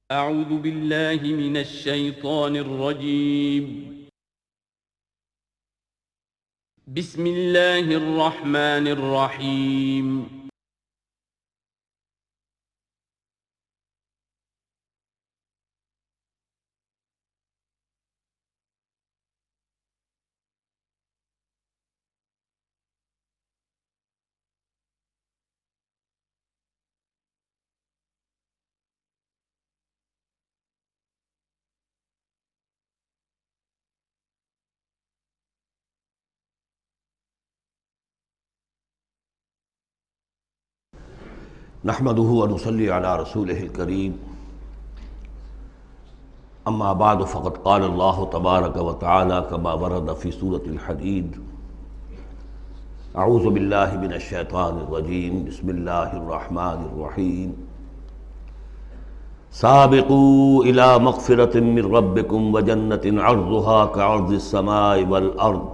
اعوذ باللہ من الشیطان الرجیم بسم اللہ الرحمن الرحیم نحمده ونصلي على رسوله الكريم اما بعد فقد قال الله تبارك وتعالى كما ورد في سورة الحديد اعوذ بالله من الشيطان الرجيم بسم الله الرحمن الرحيم سابقوا الى مغفرة من ربكم وجنة عرضها كعرض السماء والارض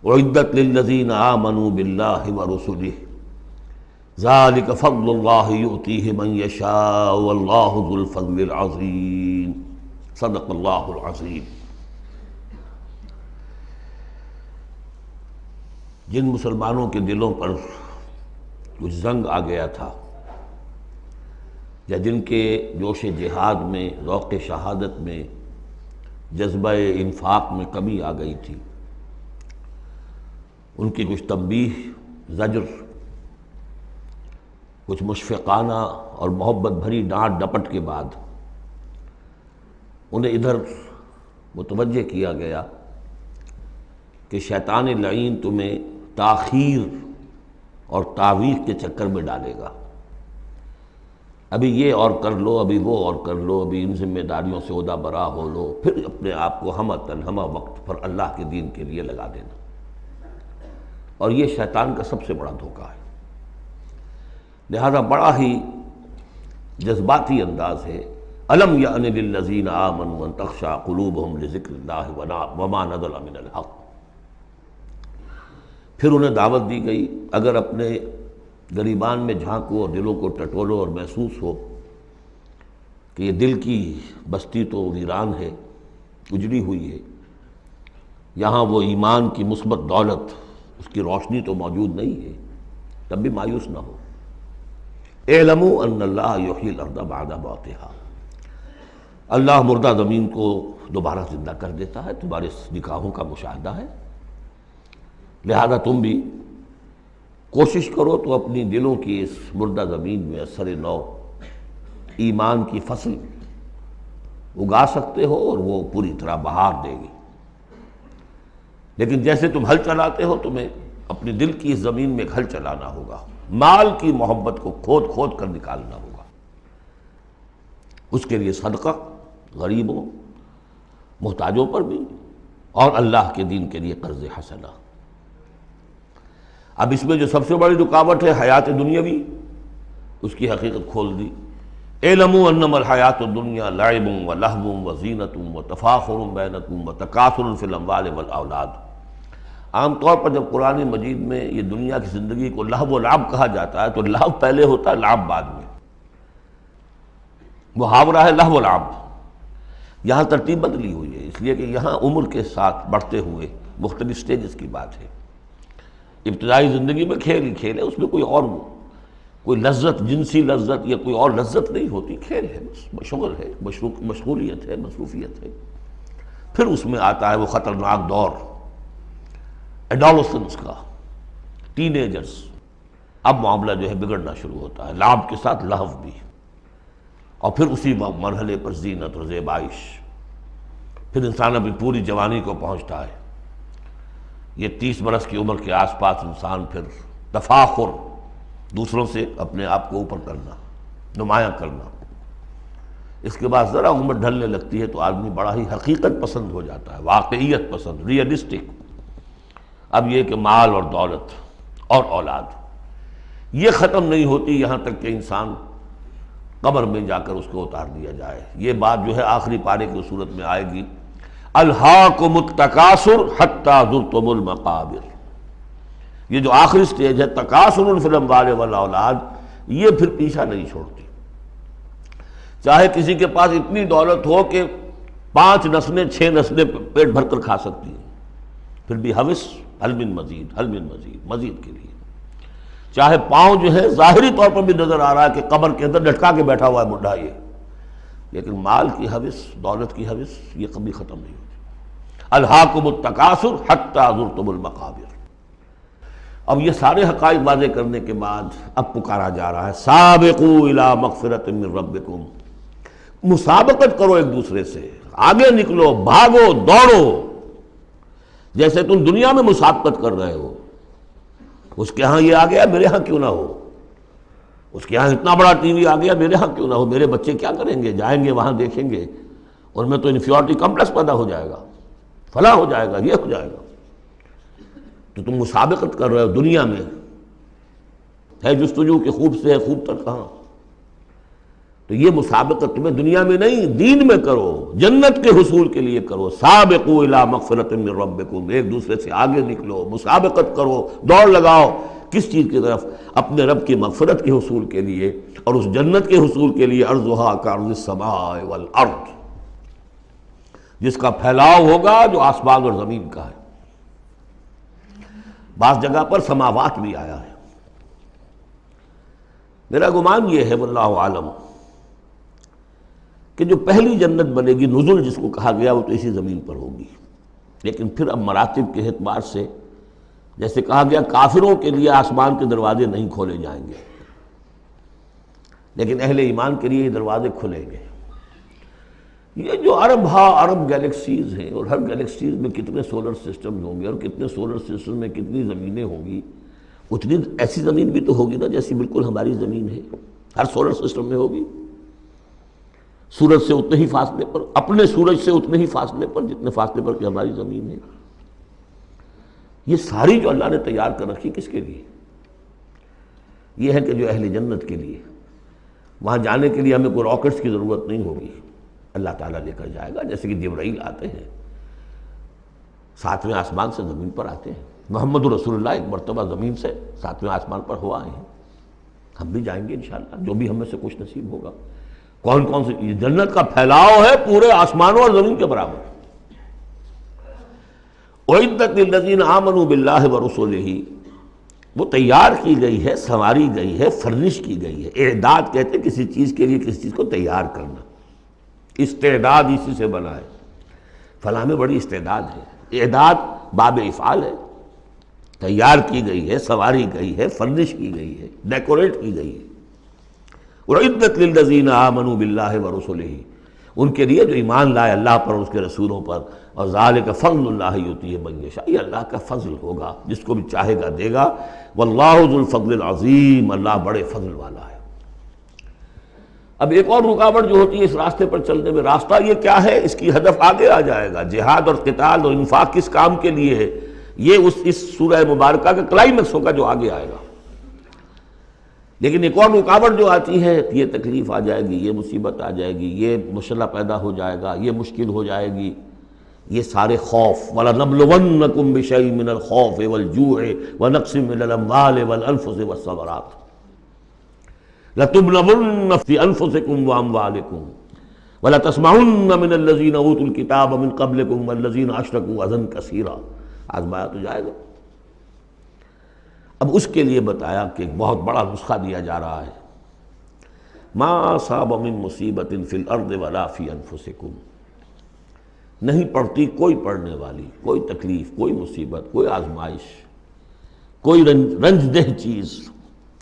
اعدت للذين آمنوا بالله ورسله ذلك فضل الله يؤتيه من يشاء والله ذو الفضل العظيم صدق الله العظيم۔ جن مسلمانوں کے دلوں پر کچھ زنگ آ گیا تھا یا جن کے جوش جہاد میں، ذوق شہادت میں، جذبہ انفاق میں کمی آ گئی تھی، ان کی کچھ تنبیہ، زجر، کچھ مشفقانہ اور محبت بھری ڈانٹ ڈپٹ کے بعد انہیں ادھر متوجہ کیا گیا کہ شیطان لعین تمہیں تاخیر اور تعویق کے چکر میں ڈالے گا۔ ابھی یہ اور کر لو، ابھی وہ اور کر لو، ابھی ان ذمہ داریوں سے عہدہ برا ہو لو، پھر اپنے آپ کو ہمہ وقت پر اللہ کے دین کے لیے لگا دینا۔ اور یہ شیطان کا سب سے بڑا دھوکہ ہے۔ لہذا بڑا ہی جذباتی انداز ہے، الم یأن للذین آمنوا ان تخشع قلوبہم لذکر اللہ وما نزل من الحق۔ پھر انہیں دعوت دی گئی، اگر اپنے گریبان میں جھانکو اور دلوں کو ٹٹولو اور محسوس ہو کہ یہ دل کی بستی تو ویران ہے، اجڑی ہوئی ہے، یہاں وہ ایمان کی مثبت دولت، اس کی روشنی تو موجود نہیں ہے، تب بھی مایوس نہ ہو۔ اعلموا ان اللہ یحیی الارض بعد موتها، اللہ مردہ زمین کو دوبارہ زندہ کر دیتا ہے، تمہارے نکاحوں کا مشاہدہ ہے۔ لہذا تم بھی کوشش کرو تو اپنی دلوں کی اس مردہ زمین میں اثر نو ایمان کی فصل اگا سکتے ہو اور وہ پوری طرح بہار دے گی۔ لیکن جیسے تم ہل چلاتے ہو، تمہیں اپنے دل کی اس زمین میں ایک ہل چلانا ہوگا، مال کی محبت کو کھود کھود کر نکالنا ہوگا۔ اس کے لیے صدقہ غریبوں، محتاجوں پر بھی، اور اللہ کے دین کے لیے قرض حسنہ۔ اب اس میں جو سب سے بڑی رکاوٹ ہے حیات دنیاوی، اس کی حقیقت کھول دی۔ اعلموا انما الحیات الدنیا لعب ولہو وزینۃ وتفاخر بینکم وتکاثر فی الاموال والاولاد۔ عام طور پر جب قرآن مجید میں یہ دنیا کی زندگی کو لہو و لعب کہا جاتا ہے تو لہو پہلے ہوتا ہے، لعب بعد میں۔ محاورہ ہے لہو و لعب۔ یہاں ترتیب بدلی ہوئی ہے، اس لیے کہ یہاں عمر کے ساتھ بڑھتے ہوئے مختلف سٹیجز کی بات ہے۔ ابتدائی زندگی میں کھیل ہی کھیل ہے، اس میں کوئی لذت، جنسی لذت یا کوئی اور لذت نہیں ہوتی، کھیل ہے، بس مشغول ہے، مشغولیت ہے، مصروفیت ہے۔ پھر اس میں آتا ہے وہ خطرناک دور ایڈولسنس کا، ٹین ایجرز۔ اب معاملہ جو ہے بگڑنا شروع ہوتا ہے، لعب کے ساتھ لہو بھی، اور پھر اسی مرحلے پر زینت اور زیبائش۔ پھر انسان ابھی پوری جوانی کو پہنچتا ہے، یہ 30 برس کی عمر کے آس پاس انسان پھر تفاخر، دوسروں سے اپنے آپ کو اوپر کرنا، نمایاں کرنا۔ اس کے بعد ذرا عمر ڈھلنے لگتی ہے تو آدمی بڑا ہی حقیقت پسند ہو جاتا ہے، واقعیت پسند، ریئلسٹک۔ اب یہ کہ مال اور دولت اور اولاد یہ ختم نہیں ہوتی یہاں تک کہ انسان قبر میں جا کر اس کو اتار دیا جائے۔ یہ بات جو ہے آخری پارے کی صورت میں آئے گی، الہاکم التکاثر حتی زرتم المقابر۔ یہ جو آخری سٹیج ہے تکاثر فی الاموال والاولاد، یہ پھر پیچھا نہیں چھوڑتی۔ چاہے کسی کے پاس اتنی دولت ہو کہ 5 نسلیں 6 نسلیں پیٹ بھر کر کھا سکتی ہیں، پھر بھی حوث حل من مزید، حل من مزید، مزید کے لیے۔ چاہے پاؤں جو ہے ظاہری طور پر بھی نظر آ رہا ہے کہ قبر کے اندر لٹکا کے بیٹھا ہوا ہے بڈھا یہ، لیکن مال کی حوث، دولت کی حوث یہ کبھی ختم نہیں ہوتی۔ الہاکم التکاثر حتی زرتم المقابر۔ اب یہ سارے حقائق واضح کرنے کے بعد اب پکارا جا رہا ہے سابقوا الی مغفرۃ من ربکم، مسابقت کرو ایک دوسرے سے، آگے نکلو، بھاگو، دوڑو، جیسے تم دنیا میں مسابقت کر رہے ہو۔ اس کے ہاں یہ آ گیا، میرے ہاں کیوں نہ ہو، اس کے ہاں اتنا بڑا ٹی وی آ گیا، میرے ہاں کیوں نہ ہو، میرے بچے کیا کریں گے، جائیں گے وہاں دیکھیں گے، اور میں تو انفیورٹی کمپلیکس پیدا ہو جائے گا، فلاں ہو جائے گا، یہ ہو جائے گا۔ تو تم مسابقت کر رہے ہو دنیا میں، ہے جستجو کہ خوب سے ہے خوب تر کہاں، تو یہ مسابقت تمہیں دنیا میں نہیں دین میں کرو، جنت کے حصول کے لیے کرو۔ سابقوا الی مغفرۃ من ربکم، ایک دوسرے سے آگے نکلو، مسابقت کرو، دوڑ لگاؤ، کس چیز کی طرف؟ اپنے رب کی مغفرت کے حصول کے لیے اور اس جنت کے حصول کے لیے، ارضھا کعرض السماء والارض، جس کا پھیلاؤ ہوگا جو آسمان اور زمین کا ہے۔ بعض جگہ پر سماوات بھی آیا ہے۔ میرا گمان یہ ہے واللہ عالم کہ جو پہلی جنت بنے گی، نزل جس کو کہا گیا، وہ تو اسی زمین پر ہوگی، لیکن پھر اب مراتب کے اعتبار سے جیسے کہا گیا کافروں کے لیے آسمان کے دروازے نہیں کھولے جائیں گے، لیکن اہل ایمان کے لیے یہ دروازے کھلیں گے۔ یہ جو ارب گیلیکسیز ہیں، اور ہر گیلیکسیز میں کتنے سولر سسٹم ہوں گے، اور کتنے سولر سسٹم میں کتنی زمینیں ہوں گی، اتنی ایسی زمین بھی تو ہوگی نا جیسی بالکل ہماری زمین ہے، ہر سولر سسٹم میں ہوگی، سورج سے اتنے ہی فاصلے پر، اپنے سورج سے اتنے ہی فاصلے پر جتنے فاصلے پر کہ ہماری زمین ہے۔ یہ ساری جو اللہ نے تیار کر رکھی کس کے لیے؟ یہ ہے کہ جو اہل جنت کے لیے، وہاں جانے کے لیے ہمیں کوئی راکٹس کی ضرورت نہیں ہوگی، اللہ تعالیٰ لے کر جائے گا، جیسے کہ جبرائیل آتے ہیں، 7ویں آسمان سے زمین پر آتے ہیں۔ محمد رسول اللہ ایک مرتبہ زمین سے 7ویں آسمان پر ہوا آئے ہیں، ہم بھی جائیں گے انشاءاللہ، جو بھی ہم میں سے کچھ نصیب ہوگا۔ کون کون سے؟ یہ جنت کا پھیلاؤ ہے پورے آسمانوں اور زمین کے برابر۔ اعدت للذین آمنوا باللہ ورسلہ، وہ تیار کی گئی ہے، سنواری گئی ہے، فرنش کی گئی ہے۔ اعداد کہتے ہیں کسی چیز کے لیے کسی چیز کو تیار کرنا، استعداد اسی سے بنا ہے، فلاں میں بڑی استعداد ہے، اعداد باب افعال ہے، تیار کی گئی ہے، سنواری گئی ہے، فرنش کی گئی ہے، ڈیکوریٹ کی گئی ہے۔ وَعِدَّتْ لِلَّذِينَ آمَنُوا بِاللَّهِ وَرُسُلِهِ، ان کے لیے جو ایمان لائے اللہ پر اور اس کے رسولوں پر، اور ذَلِكَ فَضْلُ اللَّهِ يُؤْتِيهِ مَن يَشَاءُ، یہ اللہ کا فضل ہوگا، جس کو بھی چاہے گا دے گا۔ وَاللَّهُ ذُو الْفَضْلِ الْعَظِيمِ، اللہ بڑے فضل والا ہے۔ اب ایک اور رکاوٹ جو ہوتی ہے اس راستے پر چلنے میں، راستہ یہ کیا ہے، اس کی ہدف آگے آ جائے گا، جہاد اور قتال اور انفاق کس کام کے لیے ہے، یہ اس سورہ مبارکہ کا کلائمیکس ہوگا جو آگے آئے گا۔ لیکن ایک اور رکاوٹ جو آتی ہے، یہ تکلیف آ جائے گی، یہ مصیبت آ جائے گی، یہ مسئلہ پیدا ہو جائے گا، یہ مشکل ہو جائے گی، یہ سارے خوف۔ وَلَنَبْلُوَنَّكُمْ بِشَيْءٍ مِّنَ الْخَوْفِ وَالْجُوعِ وَنَقْصٍ مِّنَ الْأَمْوَالِ وَالْأَنفُسِ وَالثَّمَرَاتِ لَتُبْلَوُنَّ فِي أَنفُسِكُمْ وَأَمْوَالِكُمْ وَلَتَسْمَعُنَّ مِنَ الَّذِينَ أُوتُوا الْكِتَابَ مِن قَبْلِكُمْ وَالَّذِينَ أَشْرَكُوا أَذًى كَثِيرًا، آزمایا تو جائے گا۔ اب اس کے لیے بتایا کہ ایک بہت بڑا نسخہ دیا جا رہا ہے، ما اصاب من مصیبت فی الارض ولا فی انفسکم، نہیں پڑتی کوئی پڑنے والی، کوئی تکلیف، کوئی مصیبت، کوئی آزمائش، کوئی رنج دہ چیز،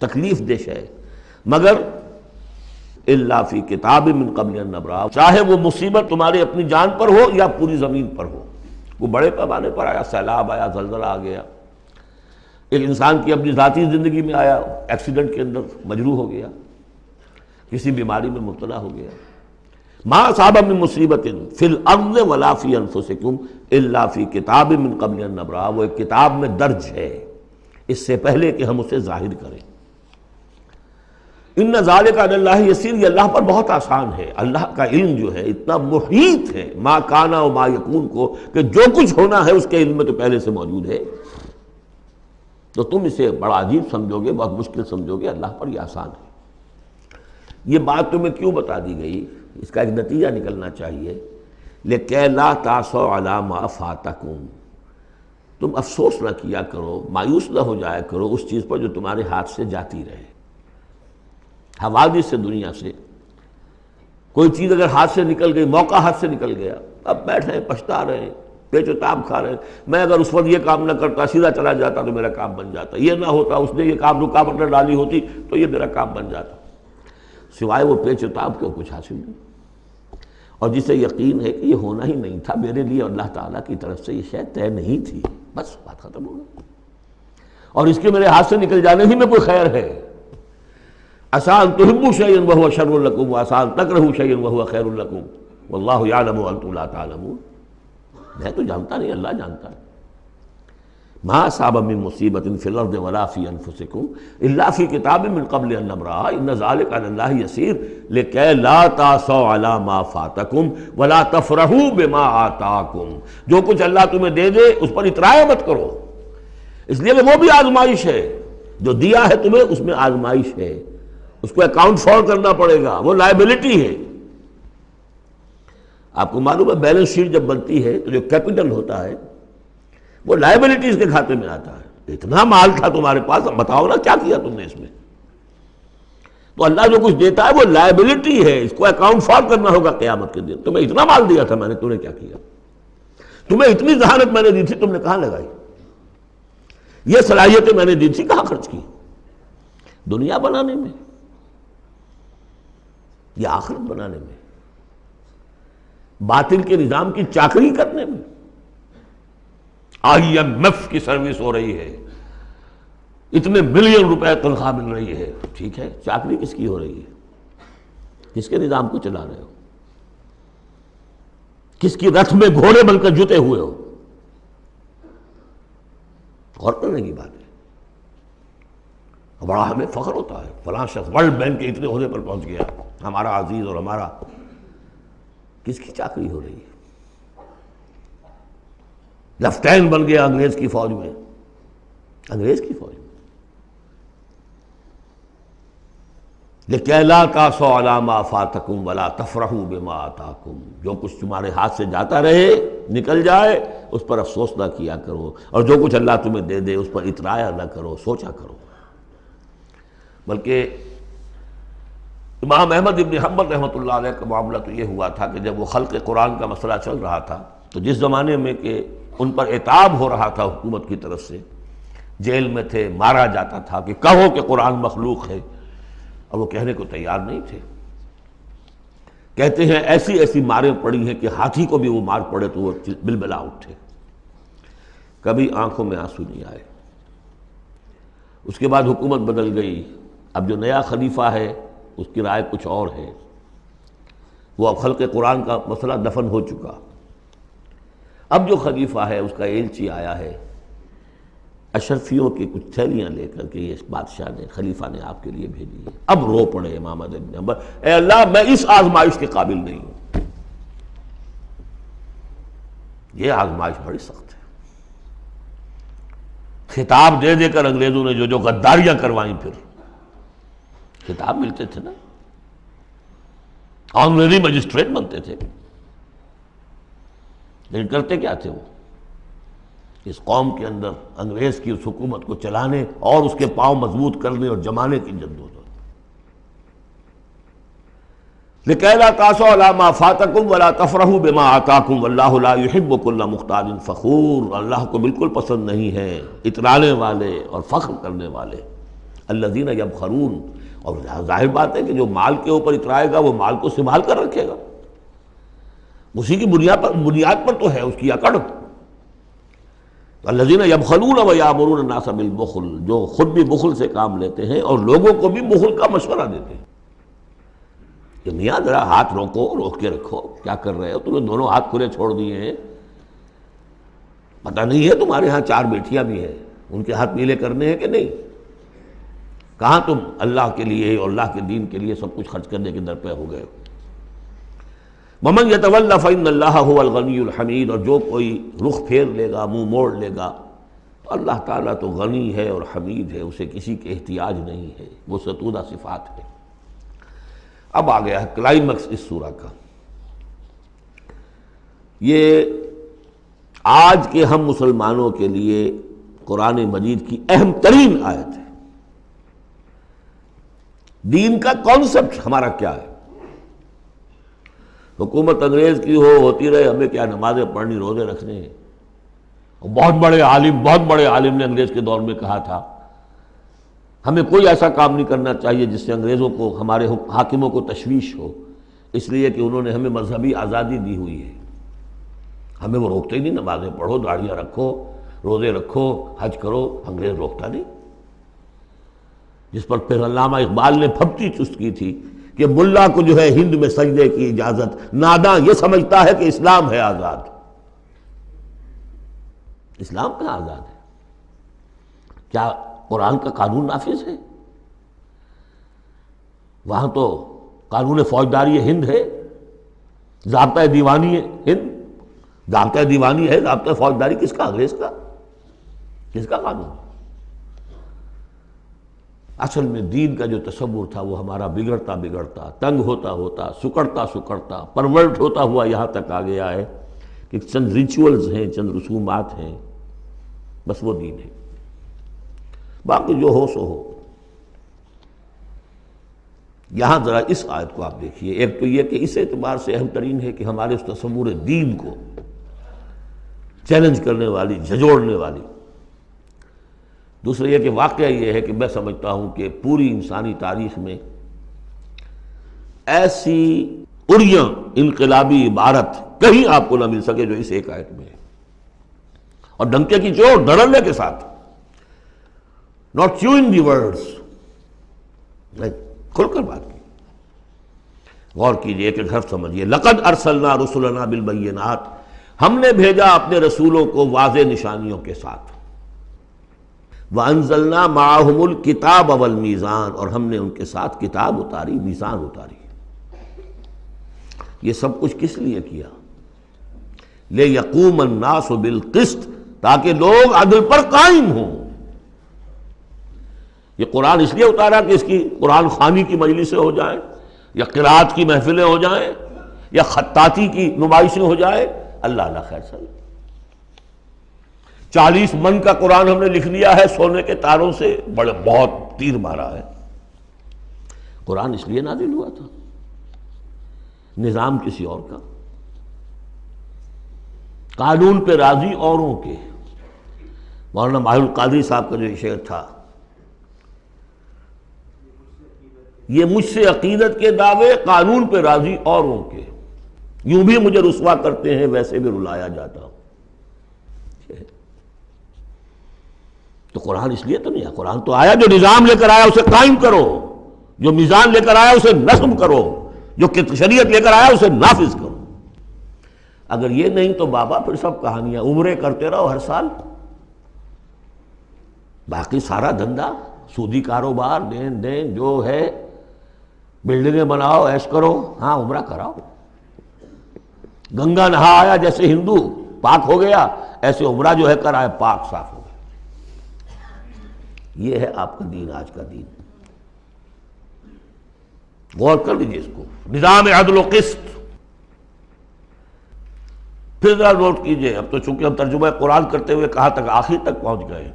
تکلیف دہ ہے، مگر الا فی کتاب من قبل ان نبرأ، چاہے وہ مصیبت تمہارے اپنی جان پر ہو یا پوری زمین پر ہو، وہ بڑے پیمانے پر آیا، سیلاب آیا، زلزلہ آ گیا، ایک انسان کی اپنی ذاتی زندگی میں آیا، ایکسیڈنٹ کے اندر مجروح ہو گیا، کسی بیماری میں مبتلا ہو گیا۔ ما اصاب من مصیبت فی الارض ولا فی انفسکم الا فی کتاب من قبل ان نبرأ، وہ ایک کتاب میں درج ہے اس سے پہلے کہ ہم اسے ظاہر کریں۔ ان ذالک علی اللہ یسیر، یہ اللہ پر بہت آسان ہے، اللہ کا علم جو ہے اتنا محیط ہے ما کان و ما یکون کو، کہ جو کچھ ہونا ہے اس کے علم میں تو پہلے سے موجود ہے، تو تم اسے بڑا عجیب سمجھو گے، بہت مشکل سمجھو گے، اللہ پر یہ آسان ہے۔ یہ بات تمہیں کیوں بتا دی گئی؟ اس کا ایک نتیجہ نکلنا چاہیے، لِكَيْ لَا تَعْصَوْا عَلَىٰ مَا فَاتَكُمْ، تم افسوس نہ کیا کرو، مایوس نہ ہو جایا کرو اس چیز پر جو تمہارے ہاتھ سے جاتی رہے۔ حوادث سے، دنیا سے کوئی چیز اگر ہاتھ سے نکل گئی، موقع ہاتھ سے نکل گیا، اب بیٹھے ہیں پچھتا رہے ہیں، پیچ و تاب کھا رہے ہیں، میں اگر اس وقت یہ کام نہ کرتا، سیدھا چلا جاتا تو میرا کام بن جاتا، یہ نہ ہوتا، اس نے یہ کام رکاوٹ نہ ڈالی ہوتی تو یہ میرا کام بن جاتا، سوائے وہ پیچ و تاب کے کچھ حاصل نہیں۔ اور جسے یقین ہے کہ یہ ہونا ہی نہیں تھا میرے لیے، اللہ تعالیٰ کی طرف سے یہ شے طے نہیں تھی، بس بات ختم ہو گئی، اور اس کے میرے ہاتھ سے نکل جانے ہی میں کوئی خیر ہے۔ عسیٰ ان تحبوا شیئا وہو شر لکم وعسیٰ ان تکرہوا شیئا وہو خیر لکم واللہ یعلم وانتم لا تعلمون۔ میں تو جانتا نہیں، اللہ جانتا ہے۔ ما اصاب من مصیبۃ فی الارض ولا فی انفسکم الا فی کتاب من قبل ان نبرأها ان ذلک علی اللہ یسیر لکی لا تعصوا علی ما فاتکم ولا تفرحوا بما آتاکم۔ جو کچھ اللہ تمہیں دے دے اس پر اترایا مت کرو، اس لیے کہ وہ بھی آزمائش ہے، جو دیا ہے تمہیں اس میں آزمائش ہے، اس کو اکاؤنٹ فار کرنا پڑے گا، وہ لائبلٹی ہے۔ آپ کو معلوم ہے بیلنس شیٹ جب بنتی ہے تو جو کیپٹل ہوتا ہے وہ لائبلٹیز کے کھاتے میں آتا ہے۔ اتنا مال تھا تمہارے پاس، اب بتاؤ نا کیا کیا تم نے اس میں؟ تو اللہ جو کچھ دیتا ہے وہ لائبلٹی ہے، اس کو اکاؤنٹ فار کرنا ہوگا قیامت کے دن۔ تمہیں اتنا مال دیا تھا میں نے، تم نے کیا کیا؟ تمہیں اتنی ذہانت میں نے دی تھی، تم نے کہاں لگائی؟ یہ صلاحیتیں میں نے دی تھی، کہاں خرچ کی؟ دنیا بنانے میں یا آخرت بنانے میں؟ باطل کے نظام کی چاکری کرنے میں؟ IMF کی سروس ہو رہی ہے، اتنے ملین روپے تنخواہ مل رہی ہے، ٹھیک ہے، چاکری کس کی ہو رہی ہے؟ کس کے نظام کو چلا رہے ہو؟ کس کی رتھ میں گھوڑے بن کر جتے ہوئے ہو؟ غور کرنے کی بات ہے۔ بڑا ہمیں فخر ہوتا ہے، فلاں شخص ورلڈ بینک کے اتنے عہدے پر پہنچ گیا، ہمارا عزیز اور ہمارا۔ کس کی چاکری ہو رہی ہے؟ لیفٹیننٹ بن گیا انگریز کی فوج میں، انگریز کی فوج میں۔ لِكَيْ لَا تَعْصَوْا عَلَىٰ مَا فَاتَكُمْ وَلَا تَفْرَحُوا بِمَا آتَاكُمْ، جو کچھ تمہارے ہاتھ سے جاتا رہے، نکل جائے، اس پر افسوس نہ کیا کرو، اور جو کچھ اللہ تمہیں دے دے اس پر اترایا نہ کرو، سوچا کرو۔ بلکہ امام احمد ابن حنبل رحمۃ اللہ علیہ کا معاملہ تو یہ ہوا تھا کہ جب وہ خلق قرآن کا مسئلہ چل رہا تھا تو جس زمانے میں کہ ان پر عتاب ہو رہا تھا حکومت کی طرف سے، جیل میں تھے، مارا جاتا تھا کہ کہو کہ قرآن مخلوق ہے، اور وہ کہنے کو تیار نہیں تھے۔ کہتے ہیں ایسی ایسی ماریں پڑی ہیں کہ ہاتھی کو بھی وہ مار پڑے تو وہ بلبلا اٹھے، کبھی آنکھوں میں آنسو نہیں آئے۔ اس کے بعد حکومت بدل گئی، اب جو نیا خلیفہ ہے اس کی رائے کچھ اور ہے، وہ اب خلق قرآن کا مسئلہ دفن ہو چکا۔ اب جو خلیفہ ہے اس کا ایلچی آیا ہے اشرفیوں کی کچھ تھیلیاں لے کر کے، یہ بادشاہ نے، خلیفہ نے آپ کے لیے بھیجی ہے۔ اب رو پڑے امام احمد بن حنبل، اے اللہ میں اس آزمائش کے قابل نہیں ہوں۔ یہ آزمائش بڑی سخت ہے۔ خطاب دے دے کر انگریزوں نے جو غداریاں کروائیں، پھر خطاب ملتے تھے نا، آنریری مجسٹریٹ بنتے تھے، لیکن کرتے کیا تھے وہ؟ اس قوم کے اندر انگریز کی اس حکومت کو چلانے اور اس کے پاؤں مضبوط کرنے اور جمانے کی جدوجہد۔ لِكَيْ لَا تَعْصَوْا عَلَىٰ مَا فَاتَكُمْ وَلَا تَفْرَحُوا بِمَا آتَاكُمْ وَاللَّهُ لَا يُحِبُّ كُلَّ مُخْتَالٍ فَخُورٍ، اللہ کو بالکل پسند نہیں ہے اترانے والے اور فخر کرنے والے۔ الَّذِينَ يَبْخَلُونَ، اور ظاہر بات ہے کہ جو مال کے اوپر اترائے گا وہ مال کو سنبھال کر رکھے گا، اسی کی بنیاد پر تو ہے اس کی اکڑ۔ الذین یبخلون ویامرون الناس بالبخل، جو خود بھی بخل سے کام لیتے ہیں اور لوگوں کو بھی بخل کا مشورہ دیتے ہیں کہ میاں ذرا ہاتھ روک کے رکھو، کیا کر رہے ہو؟ تم نے دونوں ہاتھ کھلے چھوڑ دیے ہیں، پتہ نہیں ہے تمہارے ہاں 4 بیٹیاں بھی ہیں، ان کے ہاتھ نیلے کرنے ہیں کہ نہیں؟ کہاں تم اللہ کے لیے اور اللہ کے دین کے لیے سب کچھ خرچ کرنے کے در پہ ہو گئے ہو؟ وَمَنْ يَتَوَلَّ فَإِنَّ اللَّهَ هُوَ الْغَنِيُّ الْحَمِيدُ، اور جو کوئی رخ پھیر لے گا، منہ موڑ لے گا، تو اللہ تعالیٰ تو غنی ہے اور حمید ہے، اسے کسی کے احتیاج نہیں ہے، وہ ستودہ صفات ہے۔ اب آ گیا ہے کلائمیکس اس سورہ کا. یہ آج کے ہم مسلمانوں کے لیے قرآن مجید کی اہم ترین آیت ہے. دین کا کانسیپٹ ہمارا کیا ہے؟ حکومت انگریز کی ہوتی رہے، ہمیں کیا نمازیں پڑھنی، روزے رکھنے ہیں. بہت بڑے عالم نے انگریز کے دور میں کہا تھا ہمیں کوئی ایسا کام نہیں کرنا چاہیے جس سے انگریزوں کو، ہمارے حاکموں کو تشویش ہو، اس لیے کہ انہوں نے ہمیں مذہبی آزادی دی ہوئی ہے. ہمیں وہ روکتے ہی نہیں، نمازیں پڑھو، داڑیاں رکھو، روزے رکھو، حج کرو، انگریز روکتا نہیں. جس پر پھر علامہ اقبال نے پھپتی چست کی تھی کہ ملا کو جو ہے ہند میں سجدے کی اجازت، ناداں یہ سمجھتا ہے کہ اسلام ہے آزاد. اسلام کہاں آزاد ہے؟ کیا قرآن کا قانون نافذ ہے؟ وہاں تو قانون فوجداری ہند ہے، ضابطۂ دیوانی ہے ہند، ضابطۂ دیوانی ہے، ضابطۂ فوجداری کس کا؟ انگریز کا. کس کا قانون؟ اصل میں دین کا جو تصور تھا وہ ہمارا بگڑتا بگڑتا، تنگ ہوتا ہوتا، سکڑتا پرورٹ ہوتا ہوا یہاں تک آ گیا ہے کہ چند ریچولز ہیں، چند رسومات ہیں، بس وہ دین ہے. باقی جو ہو سو ہو. یہاں ذرا اس آیت کو آپ دیکھیے. ایک تو یہ کہ اس اعتبار سے اہم ترین ہے کہ ہمارے اس تصور دین کو چیلنج کرنے والی، جھنجھوڑنے والی. دوسرا یہ کہ واقعہ یہ ہے کہ میں سمجھتا ہوں کہ پوری انسانی تاریخ میں ایسی اڑیاں انقلابی عبارت کہیں آپ کو نہ مل سکے جو اس ایک آیت میں ہے. اور ڈنکے کی چوٹ دھڑلے کے ساتھ، not chewing the words. کھل کر بات کی. غور کیجئے، ایک ایک حرف سمجھیے. لقد ارسلنا رسلنا بالبینات، ہم نے بھیجا اپنے رسولوں کو واضح نشانیوں کے ساتھ. وانزلنا معہم الکتاب والمیزان، اور ہم نے ان کے ساتھ کتاب اتاری، میزان اتاری. یہ سب کچھ کس لیے کیا؟ لیقوم الناس بالقسط، تاکہ لوگ عدل پر قائم ہوں. یہ قرآن اس لیے اتارا کہ اس کی قرآن خوانی کی مجلسیں ہو جائیں، یا قرات کی محفلیں ہو جائیں، یا خطاطی کی نمائشیں ہو جائیں. اللہ اللہ خیر صلی. 40 من کا قرآن ہم نے لکھ لیا ہے سونے کے تاروں سے، بہت تیر مارا ہے. قرآن اس لیے نازل ہوا تھا، نظام کسی اور کا، قانون پہ راضی اوروں کے. مولانا ماہر القادری صاحب کا جو شعر تھا، یہ مجھ سے عقیدت کے دعوے، قانون پہ راضی اوروں کے، یوں بھی مجھے رسوا کرتے ہیں ویسے بھی رلایا جاتا ہوں. تو قرآن اس لیے تو نہیں آیا. قرآن تو آیا جو نظام لے کر آیا اسے قائم کرو، جو میزان لے کر آیا اسے نصب کرو، جو شریعت لے کر آیا اسے نافذ کرو. اگر یہ نہیں تو بابا پھر سب کہانیاں، عمرے کرتے رہو ہر سال، باقی سارا دھندا سودی کاروبار، دین جو ہے، بلڈنگیں بناؤ، عیش کرو، ہاں عمرہ کراؤ. گنگا نہا آیا جیسے ہندو پاک ہو گیا، ایسے عمرہ جو ہے کر آیا پاک صاف ہو گیا. یہ ہے آپ کا دین، آج کا دین. غور کر لیجیے اس کو. نظام عدل و قسط. پھر ذرا نوٹ کیجئے، اب تو چونکہ ہم ترجمہ قرآن کرتے ہوئے کہاں تک، آخر تک پہنچ گئے.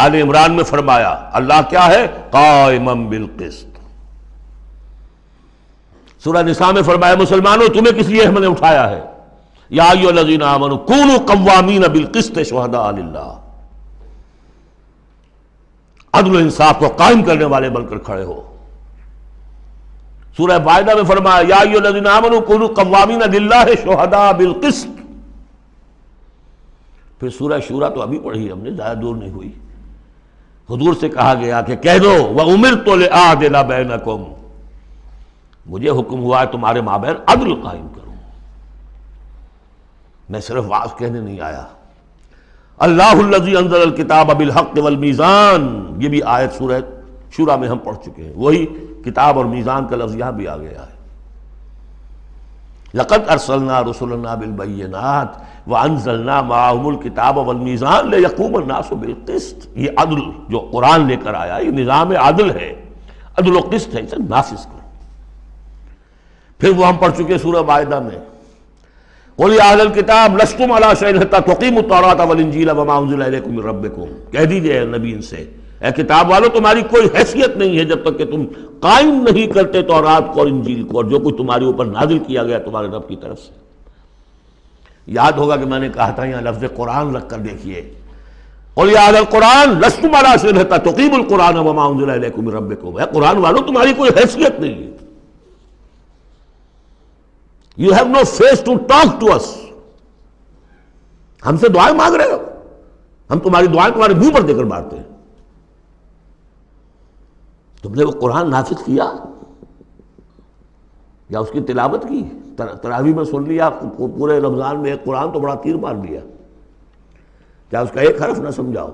آل عمران میں فرمایا اللہ کیا ہے؟ قائما بالقسط. سورہ نساء میں فرمایا مسلمانوں تمہیں کس لیے ہم نے اٹھایا ہے؟ یا ایھا الذین آمنوا کونوا قوامین بالقسط شہداء للہ. عدل و انصاف کو قائم کرنے والے بن کر کھڑے ہو. سورہ مائدہ میں فرمایا یا ایھا الذین آمنوا کونوا قوامین للہ شہداء بالقسط. پھر سورہ شورا تو ابھی پڑھی ہم نے، زیادہ دور نہیں ہوئی. حضور سے کہا گیا کہ کہہ دو وَأُمِرْتُ لِأَعْدِلَ بَيْنَكُمْ، مجھے حکم ہوا ہے تمہارے مابین عدل قائم کروں. میں صرف واعظ کہنے نہیں آیا. اللہ الذی انزل الکتاب بالحق والمیزان، یہ بھی آیت سورہ شورا میں ہم پڑھ چکے ہیں. وہی کتاب اور میزان کا لفظ یہاں بھی آ گیا ہے. لقد ارسلنا رسلنا بالبینات وانزلنا معهم الکتاب والمیزان لیقوم الناس بالقسط. یہ عدل جو قرآن لے کر آیا یہ نظام عدل ہے، عدل و قسط ہے، اسے نافذ کرو. پھر وہ ہم پڑھ چکے سورہ مائدہ میں، قُلْ يَا أَهْلَ الْكِتَابِ لَسْتُمْ عَلَىٰ شَيْءٍ حَتَّىٰ تُقِیمُوا التَّوْرَاةَ وَالْإِنجِیلَ وَمَا أُنزِلَ إِلَیْکُم مِّن رَّبِّکُم، کہہ دیجئے اے نبی ان سے، اے کتاب والو تمہاری کوئی حیثیت نہیں ہے جب تک کہ تم قائم نہیں کرتے تورات کو اور انجیل کو اور جو کچھ تمہارے اوپر نازل کیا گیا تمہارے رب کی طرف سے۔ یاد ہوگا کہ میں نے کہا تھا یہاں لفظ قرآن رکھ کر دیکھیے، قُلْ يَا أَهْلَ الْقُرْآنِ لَسْتُمْ عَلَىٰ شَيْءٍ حَتَّىٰ تُقِیمُوا الْقُرْآنَ وَمَا أُنزِلَ إِلَیْکُم مِّن رَّبِّکُم، اے قرآن والو تمہاری کوئی حیثیت نہیں ہے، You have no face to talk to us، ہم سے دعائیں مانگ رہے ہو، ہم تمہاری دعائیں تمہارے منہ پر دے کر مارتے ہیں۔ تم نے وہ قرآن نافذ کیا یا اس کی تلاوت کی؟ تراویح میں سن لیا پورے رمضان میں ایک قرآن تو بڑا تیر مار لیا، کیا اس کا ایک حرف نہ سمجھاؤ؟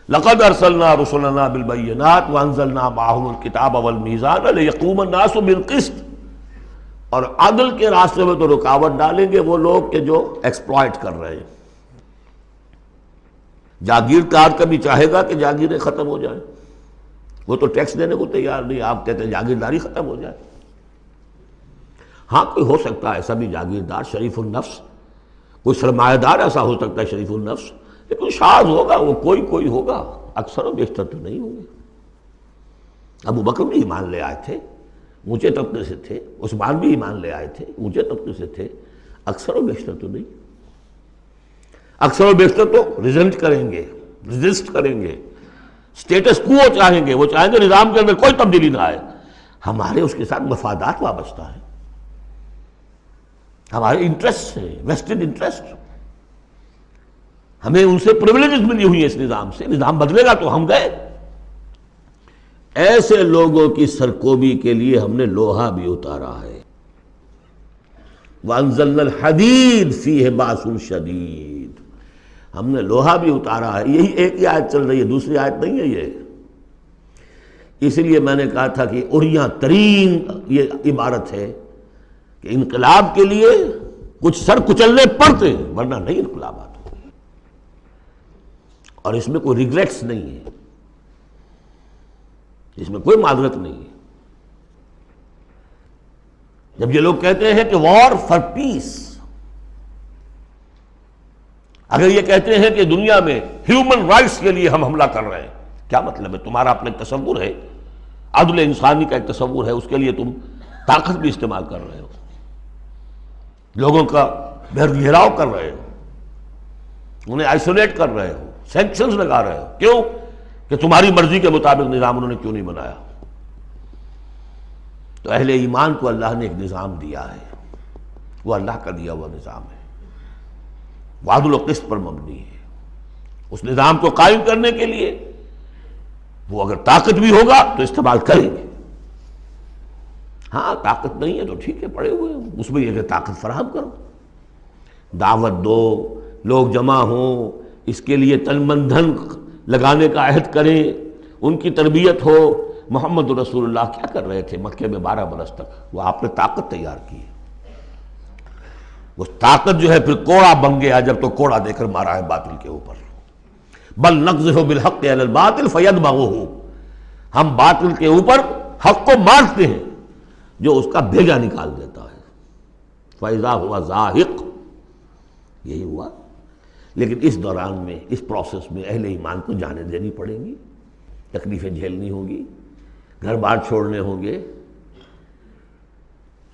لقد ارسلنا رسلنا بالبینات وانزلنا معهم الکتاب والمیزان لیقوم الناس بالقسط، اور عدل کے راستے میں تو رکاوٹ ڈالیں گے وہ لوگ کہ جو ایکسپلائٹ کر رہے ہیں۔ جاگیردار کبھی چاہے گا کہ جاگیریں ختم ہو جائیں، وہ تو ٹیکس دینے کو تیار نہیں، آپ کہتے ہیں جاگیرداری ختم ہو جائے۔ ہاں کوئی ہو سکتا ہے ایسا بھی جاگیردار شریف النفس، کوئی سرمایہ دار ایسا ہو سکتا ہے شریف النفس، لیکن شاذ ہوگا وہ، کوئی ہوگا، اکثر و بیشتر تو نہیں ہوں گے۔ ابو بکر بھی ایمان لے آئے تھے، اونچے طبقے سے تھے، عثمان بھی ایمان لے آئے تھے، اونچے طبقے سے تھے، اکثر و بیشتر تو نہیں۔ اکثر و بیشتر تو ریزسٹ کریں گے، سٹیٹس کو چاہیں گے، وہ چاہیں گے نظام کے اندر کوئی تبدیلی نہ آئے۔ ہمارے اس کے ساتھ مفادات وابستہ ہیں، ہمارے انٹرسٹ ہیں، ویسٹڈ انٹرسٹ، ہمیں ان سے پریویلیجز ملی ہوئی ہیں اس نظام سے، نظام بدلے گا تو ہم گئے۔ ایسے لوگوں کی سرکوبی کے لیے ہم نے لوہا بھی اتارا ہے۔ وَأَنزَلْنَا الْحَدِيدَ فِيهِ بَأْسٌ شَدِيدٌ، ہم نے لوہا بھی اتارا ہے۔ یہی ایک ہی آیت چل رہی ہے، دوسری آیت نہیں ہے یہ۔ اس لیے میں نے کہا تھا کہ اریاں ترین یہ عبارت ہے کہ انقلاب کے لیے کچھ سر کچلنے پڑتے ہیں، ورنہ نہیں انقلابات ہوتے، اور اس میں کوئی ریگریٹس نہیں ہے، اس میں کوئی معذرت نہیں ہے۔ جب یہ لوگ کہتے ہیں کہ وار فار پیس، اگر یہ کہتے ہیں کہ دنیا میں ہیومن رائٹس کے لیے ہم حملہ کر رہے ہیں، کیا مطلب ہے؟ تمہارا اپنا ایک تصور ہے، عدل انسانی کا ایک تصور ہے، اس کے لیے تم طاقت بھی استعمال کر رہے ہو، لوگوں کا بہر گھیراؤ کر رہے ہو، انہیں آئسولیٹ کر رہے ہو، سینکشنز لگا رہے ہو، کیوں؟ کہ تمہاری مرضی کے مطابق نظام انہوں نے کیوں نہیں بنایا؟ تو اہل ایمان کو اللہ نے ایک نظام دیا ہے، وہ اللہ کا دیا ہوا نظام ہے، وہ عدل و قسط پر مبنی ہے۔ اس نظام کو قائم کرنے کے لیے وہ اگر طاقت بھی ہوگا تو استعمال کریں گے۔ ہاں طاقت نہیں ہے تو ٹھیک ہے، پڑے ہوئے ہیں، اس میں یہ کہ طاقت فراہم کرو، دعوت دو، لوگ جمع ہوں، اس کے لیے تن من دھن لگانے کا عہد کریں، ان کی تربیت ہو۔ محمد رسول اللہ کیا کر رہے تھے مکے میں 12 برس تک؟ وہ آپ نے طاقت تیار کی ہے، وہ طاقت جو ہے پھر کوڑا بن گیا جب تو کوڑا دے کر مارا ہے باطل کے اوپر۔ بل نقذف بالحق علی الباطل فیدمغہ، ہم باطل کے اوپر حق کو مارتے ہیں جو اس کا بھیجا نکال دیتا ہے۔ فاذا ہوا زاہق، یہی ہوا۔ لیکن اس دوران میں، اس پروسیس میں اہل ایمان کو جانیں دینی پڑیں گی، تکلیفیں جھیلنی ہوگی، گھر بار چھوڑنے ہوں گے،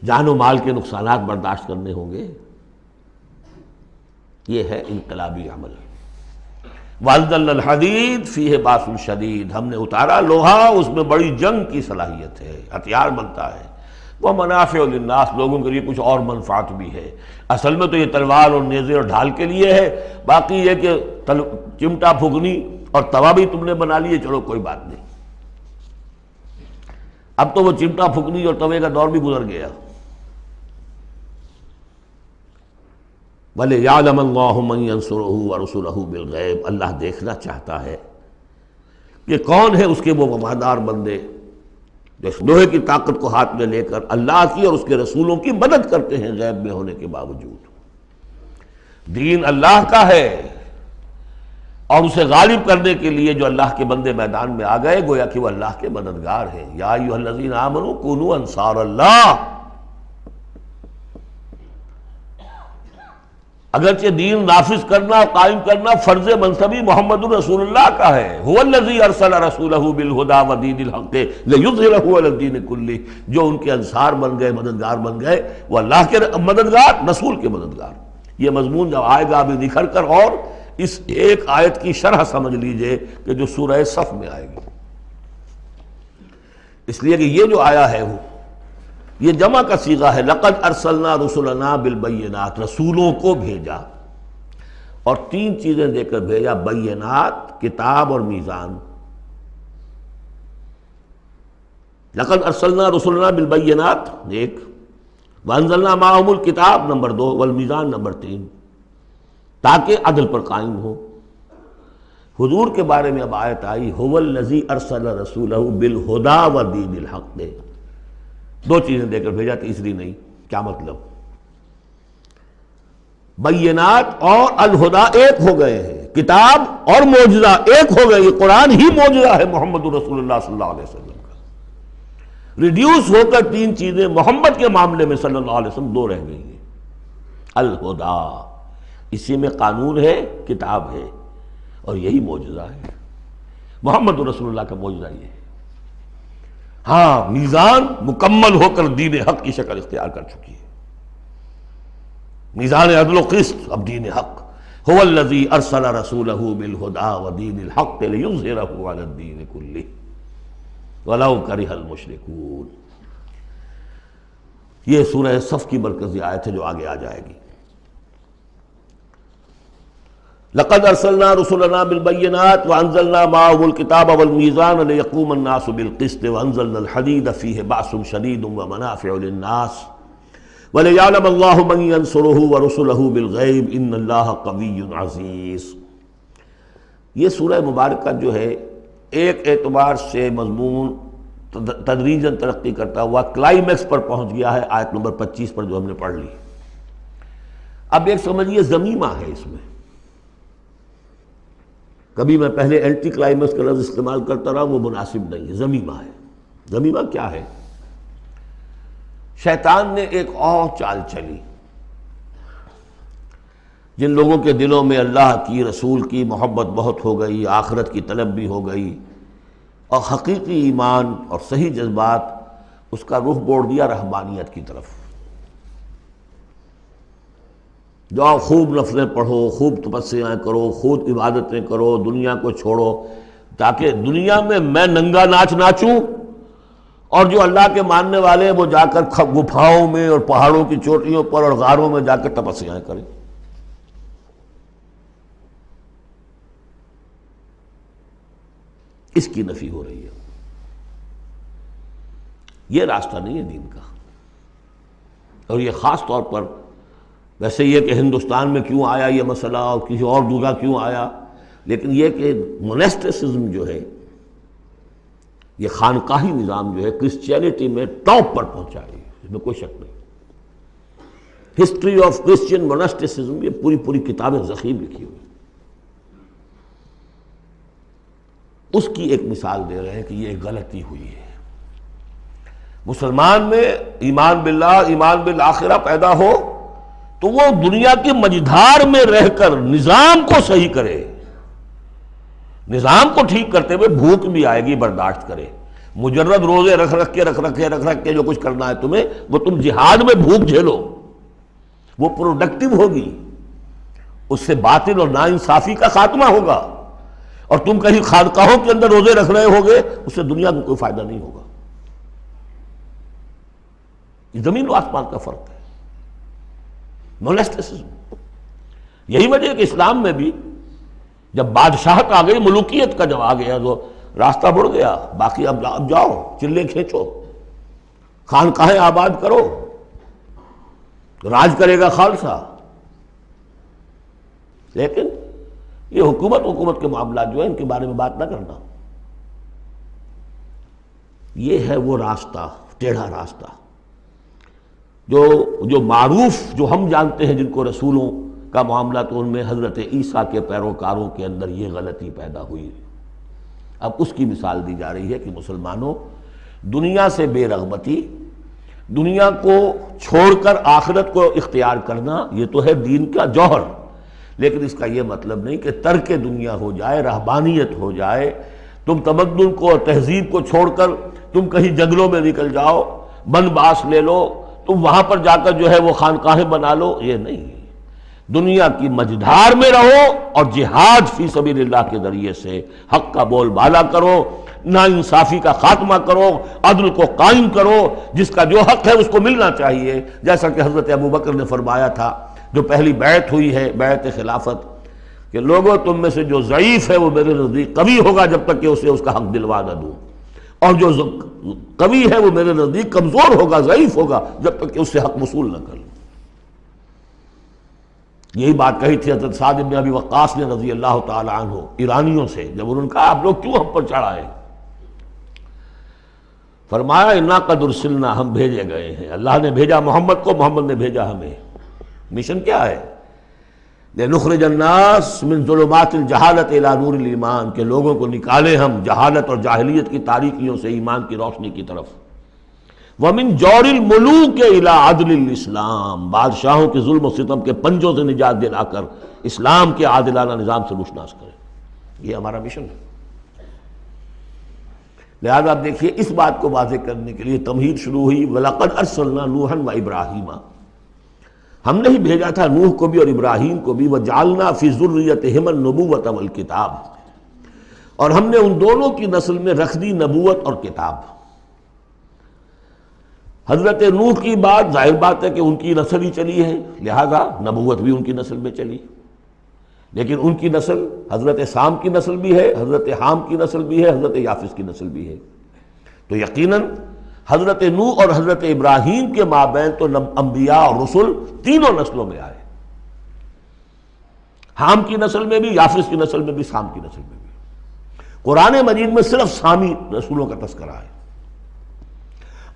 جان و مال کے نقصانات برداشت کرنے ہوں گے۔ یہ ہے انقلابی عمل۔ وَأَنزَلْنَا الْحَدِيدَ فِيهِ بَأْسٌ شَدِيدٌ، ہم نے اتارا لوہا، اس میں بڑی جنگ کی صلاحیت ہے، ہتھیار بنتا ہے۔ وَمَنَافِعُ لِلنَّاسِ، لوگوں کے لیے کچھ اور منفعت بھی ہے۔ اصل میں تو یہ تلوار اور نیزے اور ڈھال کے لیے ہے، باقی یہ کہ چمٹا پھگنی اور توا بھی تم نے بنا لیے، چلو کوئی بات نہیں۔ اب تو وہ چمٹا پھگنی اور توے کا دور بھی گزر گیا۔ وَلِيَعْلَمَ اللَّهُ مَن يَنصُرُهُ وَرُسُلَهُ بِالْغَيْبِ، اللہ دیکھنا چاہتا ہے کہ کون ہے اس کے وہ وفادار بندے جو لوہے کی طاقت کو ہاتھ میں لے کر اللہ کی اور اس کے رسولوں کی مدد کرتے ہیں غیب میں ہونے کے باوجود۔ دین اللہ کا ہے، اور اسے غالب کرنے کے لیے جو اللہ کے بندے میدان میں آ گئے، گویا کہ وہ اللہ کے مددگار ہیں۔ یا ایھا الذین آمنوا کونوا انصار اللہ۔ اگرچہ دین نافذ کرنا اور قائم کرنا فرض منصبی محمد الرسول اللہ کا ہے۔ هو الذی ارسل رسولہ بالہدی ودین الحق لیظہرہ علی الدین کلہ، جو ان کے انصار بن گئے، مددگار بن گئے، وہ اللہ کے مددگار، رسول کے مددگار۔ یہ مضمون جب آئے گا ابھی نکھر کر، اور اس ایک آیت کی شرح سمجھ لیجئے کہ جو سورہ صف میں آئے گی، اس لیے کہ یہ جو آیا ہے وہ یہ جمع کا صیغہ ہے۔ لقد ارسلنا رسلنا بالبینات، رسولوں کو بھیجا، اور تین چیزیں دے کر بھیجا، بینات، کتاب اور میزان۔ لقد ارسلنا رسلنا بالبینات ایک، وانزلنا معهم الکتاب نمبر 2، والمیزان نمبر 3، تاکہ عدل پر قائم ہو۔ حضور کے بارے میں اب آیت آئی، هو الذی ارسل رسولہ بالہدی ودین الحق، دو چیزیں دے کر بھیجا، تیسری نہیں۔ کیا مطلب؟ بینات اور الہدا ایک ہو گئے ہیں، کتاب اور معجزہ ایک ہو گئے، یہ قرآن ہی معجزہ ہے محمد رسول اللہ صلی اللہ علیہ وسلم کا۔ ریڈیوس ہو کر تین چیزیں محمد کے معاملے میں صلی اللہ علیہ وسلم دو رہ گئی ہیں۔ الہدا، اسی میں قانون ہے، کتاب ہے، اور یہی معجزہ ہے۔ محمد رسول اللہ کا معجزہ یہ ہے۔ ہاں، میزان مکمل ہو کر دین حق کی شکل اختیار کر چکی ہے، میزان عدل و قسط، اب دین حق۔ هو الذی ارسل رسولہ بالہدی ودین الحق لیظہرہ علی الدین کلہ ولو کرہ المشرکون۔ یہ سورہ صف کی مرکزی آیت ہے جو آگے آ جائے گی۔ لقد ارسلنا رسلنا بالبینات وانزلنا معهم الکتاب والمیزان لیقوم الناس بالقسط وانزلنا الحدید فیہ بأس شدید ومنافع للناس ولیعلم اللہ من ینصرہ ورسلہ بالغیب ان اللہ قوی عزیز۔ یہ سورہ مبارکہ جو ہے ایک اعتبار سے مضمون تدریجاً ترقی کرتا ہوا کلائمیکس پر پہنچ گیا ہے، آیت نمبر 25 پر جو ہم نے پڑھ لی۔ اب ایک سمجھیے ضمیمہ ہے اس میں۔ کبھی میں پہلے اینٹی کلائمیکس کا لفظ استعمال کرتا رہا، وہ مناسب نہیں ہے، ضمیمہ ہے۔ ضمیمہ کیا ہے؟ شیطان نے ایک اور چال چلی۔ جن لوگوں کے دلوں میں اللہ کی، رسول کی محبت بہت ہو گئی، آخرت کی طلب بھی ہو گئی، اور حقیقی ایمان اور صحیح جذبات، اس کا رخ موڑ دیا رہبانیت کی طرف۔ جاؤ خوب نفلیں پڑھو، خوب تپسیاں کرو، خوب عبادتیں کرو، دنیا کو چھوڑو، تاکہ دنیا میں ننگا ناچ ناچوں، اور جو اللہ کے ماننے والے ہیں وہ جا کر گپھاؤں میں اور پہاڑوں کی چوٹیوں پر اور غاروں میں جا کر تپسیاں کریں۔ اس کی نفی ہو رہی ہے۔ یہ راستہ نہیں ہے دین کا، اور یہ خاص طور پر ویسے یہ کہ ہندوستان میں کیوں آیا یہ مسئلہ اور کسی اور جگہ کیوں آیا، لیکن یہ کہ موناسٹسزم جو ہے، یہ خانقاہی نظام جو ہے، کرسچینٹی میں ٹاپ پر پہنچا ہے، اس میں کوئی شک نہیں۔ ہسٹری آف کرسچین موناسٹسزم، یہ پوری کتابیں ذخیر لکھی ہوئی، اس کی ایک مثال دے رہے ہیں کہ یہ ایک غلطی ہوئی ہے۔ مسلمان میں ایمان باللہ، ایمان بالآخرہ پیدا ہو تو وہ دنیا کی مجدھار میں رہ کر نظام کو صحیح کرے، نظام کو ٹھیک کرتے ہوئے بھوک بھی آئے گی برداشت کرے۔ مجرد روزے رکھ کے جو کچھ کرنا ہے تمہیں، وہ تم جہاد میں بھوک جھیلو، وہ پروڈکٹیو ہوگی، اس سے باطل اور ناانصافی کا خاتمہ ہوگا۔ اور تم کہیں خانقاہوں کے اندر روزے رکھ رہے ہوگے، اس سے دنیا کو کوئی فائدہ نہیں ہوگا۔ یہ زمین و آسمان کا فرق ہے۔ موناسٹسزم، یہی وجہ ہے کہ اسلام میں بھی جب بادشاہت آ گئی، ملوکیت کا جب آ گیا تو راستہ مڑ گیا، باقی اب جاؤ چلے کھینچو، خانقاہیں آباد کرو، راج کرے گا خالصہ۔ لیکن یہ حکومت کے معاملات جو ہیں، ان کے بارے میں بات نہ کرنا۔ یہ ہے وہ راستہ، ٹیڑھا راستہ جو معروف، جو ہم جانتے ہیں، جن کو رسولوں کا معاملہ تو ان میں حضرت عیسیٰ کے پیروکاروں کے اندر یہ غلطی پیدا ہوئی۔ اب اس کی مثال دی جا رہی ہے کہ مسلمانوں، دنیا سے بے رغبتی، دنیا کو چھوڑ کر آخرت کو اختیار کرنا، یہ تو ہے دین کا جوہر، لیکن اس کا یہ مطلب نہیں کہ ترک دنیا ہو جائے، رہبانیت ہو جائے، تم تمدن کو اور تہذیب کو چھوڑ کر تم کہیں جنگلوں میں نکل جاؤ، بن باس لے لو، تم وہاں پر جا کر جو ہے وہ خانقاہیں بنا لو، یہ نہیں۔ دنیا کی مجدھار میں رہو اور جہاد فی سبیل اللہ کے ذریعے سے حق کا بول بالا کرو، ناانصافی کا خاتمہ کرو، عدل کو قائم کرو، جس کا جو حق ہے اس کو ملنا چاہیے، جیسا کہ حضرت ابوبکر نے فرمایا تھا جو پہلی بیعت ہوئی ہے، بیعت خلافت، کہ لوگوں تم میں سے جو ضعیف ہے وہ میرے نزدیک قوی ہوگا جب تک کہ اسے اس کا حق دلوا نہ دوں، اور جو قوی ہے وہ میرے نزدیک کمزور ہوگا، ضعیف ہوگا جب تک کہ اس سے حق وصول نہ کر لوں۔ یہی بات کہی تھی حضرت سعد بن ابی وقاص نے رضی اللہ تعالی عنہ ایرانیوں سے، جب انہوں نے کہا آپ لوگ کیوں ہم پر چڑھائے؟ فرمایا انا قد ارسلنا، ہم بھیجے گئے ہیں، اللہ نے بھیجا محمد کو، محمد نے بھیجا ہمیں۔ مشن کیا ہے؟ لنخرج الناس من ظلمات الجہالت الی نور الایمان، کہ لوگوں کو نکالیں ہم جہالت اور جاہلیت کی تاریکیوں سے ایمان کی روشنی کی طرف۔ ومن جور الملوک الی عدل الاسلام، بادشاہوں کے ظلم و ستم کے پنجوں سے نجات دلا کر اسلام کے عادلانہ نظام سے روشناس کریں، یہ ہمارا مشن ہے۔ لہذا آپ دیکھیے اس بات کو واضح کرنے کے لیے تمہید شروع ہوئی، وَلَقَدْ أَرْسَلْنَا نُوحًا وَإِبْرَاهِيمَ، ہم نے ہی بھیجا تھا نوح کو بھی اور ابراہیم کو بھی، وَجَعَلْنَا فِي ذُرِّيَّتِهِمَا النُّبُوَّةَ وَالْكِتَابَ، اور ہم نے ان دونوں کی نسل میں رکھ دی نبوت اور کتاب۔ حضرت نوح کی بات ظاہر بات ہے کہ ان کی نسل ہی چلی ہے، لہذا نبوت بھی ان کی نسل میں چلی، لیکن ان کی نسل حضرت سام کی نسل بھی ہے، حضرت حام کی نسل بھی ہے، حضرت یافس کی نسل بھی ہے، تو یقیناً حضرت نوح اور حضرت ابراہیم کے مابین تو انبیاء اور رسل تینوں نسلوں میں آئے، حام کی نسل میں بھی، یافس کی نسل میں بھی، سام کی نسل میں بھی۔ قرآن مجید میں صرف سامی رسولوں کا تذکرہ ہے،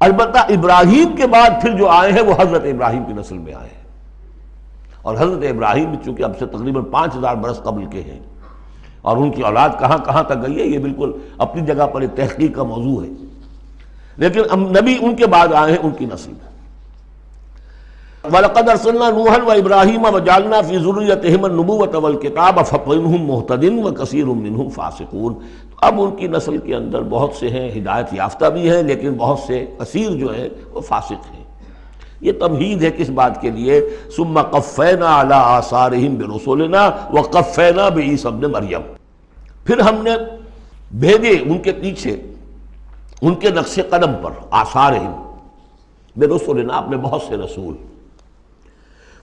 البتہ ابراہیم کے بعد پھر جو آئے ہیں وہ حضرت ابراہیم کی نسل میں آئے ہیں، اور حضرت ابراہیم چونکہ اب سے تقریباً 5000 برس قبل کے ہیں، اور ان کی اولاد کہاں کہاں تک گئی ہے یہ بالکل اپنی جگہ پر ایک تحقیق کا موضوع ہے، لیکن نبی ان کے بعد آئے ہیں ان کی نسل میں۔ وَلَقَدْ أَرْسَلْنَا نُوحًا وَإِبْرَاهِيمَ وَجَعَلْنَا فِي ذُرِّيَّتِهِمَا النُّبُوَّةَ وَالْكِتَابَ فَمِنْهُمْ مُهْتَدٍ وَكَثِيرٌ مِّنْهُمْ فَاسِقُونَ۔ اب ان کی نسل کے اندر بہت سے ہیں ہدایت یافتہ بھی ہیں، لیکن بہت سے کثیر جو ہیں وہ فاسق ہیں۔ یہ تمہید ہے کس بات کے لیے؟ ثُمَّ قَفَّيْنَا عَلَىٰ آثَارِهِمْ بِرُسُلِنَا وَقَفَّيْنَا بِعِیسَىٰ ابْنِ مَرْیَم، پھر ہم نے بھیجے ان کے پیچھے ان کے نقش قدم پر، آثارہم برسلنا، اپنے بہت سے رسول،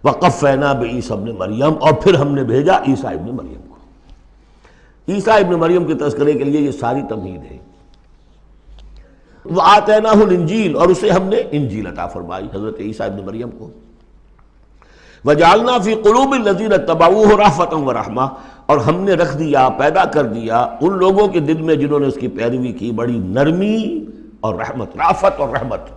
وقفینا بعیسیٰ ابن مریم، اور پھر ہم نے بھیجا عیسیٰ ابن مریم کو۔ عیسیٰ ابن مریم کے تذکرے کے لیے یہ ساری تمہید ہے۔ وآتیناہ الانجیل، اور اسے ہم نے انجیل عطا فرمائی حضرت عیسیٰ ابن مریم کو۔ وجعلنا فی قلوب الذین اتبعوہ رأفۃ ورحمہ، اور ہم نے رکھ دیا، پیدا کر دیا ان لوگوں کے دل میں جنہوں نے اس کی پیروی کی، بڑی نرمی اور رحمت، رافت اور رحمت۔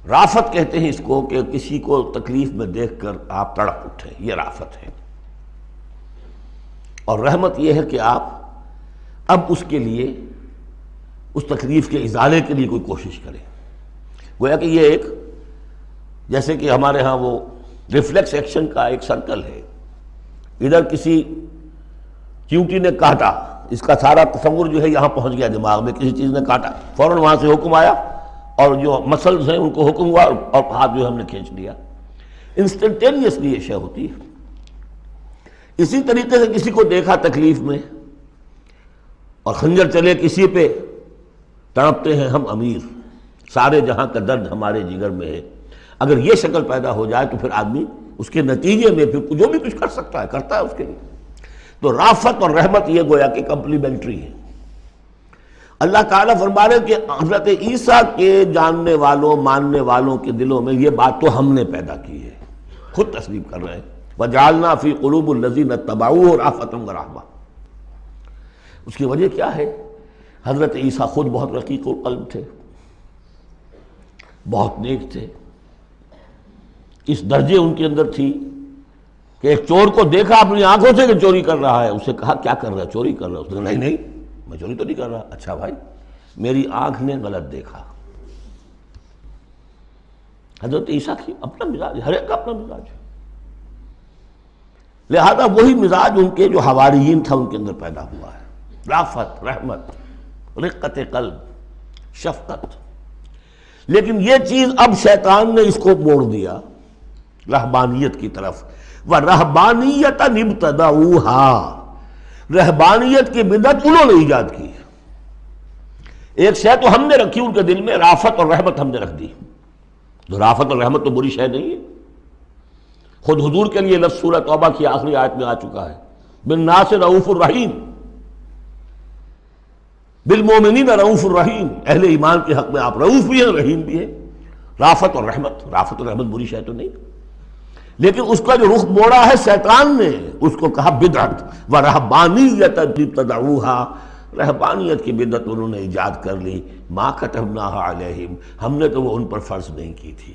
رافت کہتے ہیں اس کو کہ کسی کو تکلیف میں دیکھ کر آپ تڑپ اٹھیں، یہ رافت ہے، اور رحمت یہ ہے کہ آپ اب اس کے لیے، اس تکلیف کے ازالے کے لیے کوئی کوشش کریں۔ گویا کہ یہ ایک، جیسے کہ ہمارے ہاں وہ ریفلیکس ایکشن کا ایک سرکل ہے، ادھر کسی چیونٹی نے کاٹا، اس کا سارا تصور جو ہے یہاں پہنچ گیا دماغ میں، کسی چیز نے کاٹا، فوراً وہاں سے حکم آیا، اور جو مسلز ہیں ان کو حکم ہوا اور ہاتھ جو ہم نے کھینچ لیا، انسٹنٹینیسلی یہ شے ہوتی ہے۔ اسی طریقے سے کسی کو دیکھا تکلیف میں اور خنجر چلے کسی پہ، تڑپتے ہیں ہم امیر، سارے جہاں کا درد ہمارے جگر میں ہے، اگر یہ شکل پیدا ہو جائے تو پھر آدمی اس کے نتیجے میں پھر جو بھی کچھ کر سکتا ہے کرتا ہے اس کے لیے۔ تو رافت اور رحمت یہ گویا کہ کمپلیمنٹری ہے۔ اللہ تعالیٰ فرما رہے کہ حضرت عیسیٰ کے جاننے والوں، ماننے والوں کے دلوں میں یہ بات تو ہم نے پیدا کی ہے، خود تسلیم کر رہے ہیں۔ وَجَعَلْنَا فِي قُلُوبِ الَّذِينَ اتَّبَعُوهُ رَأْفَةً وَرَحْمَةً۔ اس کی وجہ کیا ہے؟ حضرت عیسیٰ خود بہت رقیق القلب تھے، بہت نیک تھے، اس درجے ان کے اندر تھی کہ ایک چور کو دیکھا اپنی آنکھوں سے کہ چوری کر رہا ہے، اسے کہا کیا کر رہا ہے؟ چوری کر رہا ہے۔ اس نے کہا نہیں میں چوری تو نہیں کر رہا۔ اچھا بھائی، میری آنکھ نے غلط دیکھا۔ حضرت عیسیٰ کی اپنا مزاج، ہر ایک کا اپنا مزاج ہے، لہذا وہی مزاج ان کے جو حواریین تھا ان کے اندر پیدا ہوا ہے، رافت، رحمت، رقت قلب، شفقت۔ لیکن یہ چیز اب شیطان نے اس کو موڑ دیا رہبانیت کی طرف۔ وَرَهْبَانِيَّةً ابْتَدَعُوهَا، رہبانیت کی بدعت انہوں نے ایجاد کی۔ ایک شے تو ہم نے رکھی ان کے دل میں، رافت اور رحمت ہم نے رکھ دی۔ تو رافت اور رحمت تو بری شے نہیں ہے، خود حضور کے لیے لفظ سورہ توبہ کی آخری آیت میں آ چکا ہے، بالناس رؤوف الرحیم، بالمومنین رؤوف الرحیم، اہل ایمان کے حق میں آپ رؤوف بھی ہیں، رحیم بھی ہیں۔ رافت اور رحمت بری شے تو نہیں، لیکن اس کا جو رخ موڑا ہے شیطان نے، اس کو کہا بدعت۔ وَرَهْبَانِيَّةً ابْتَدَعُوهَا، رہبانیت کی بدعت انہوں نے ایجاد کر لی۔ مَا كَتَبْنَاهَا عَلَيْهِمْ، ہم نے تو وہ ان پر فرض نہیں کی تھی۔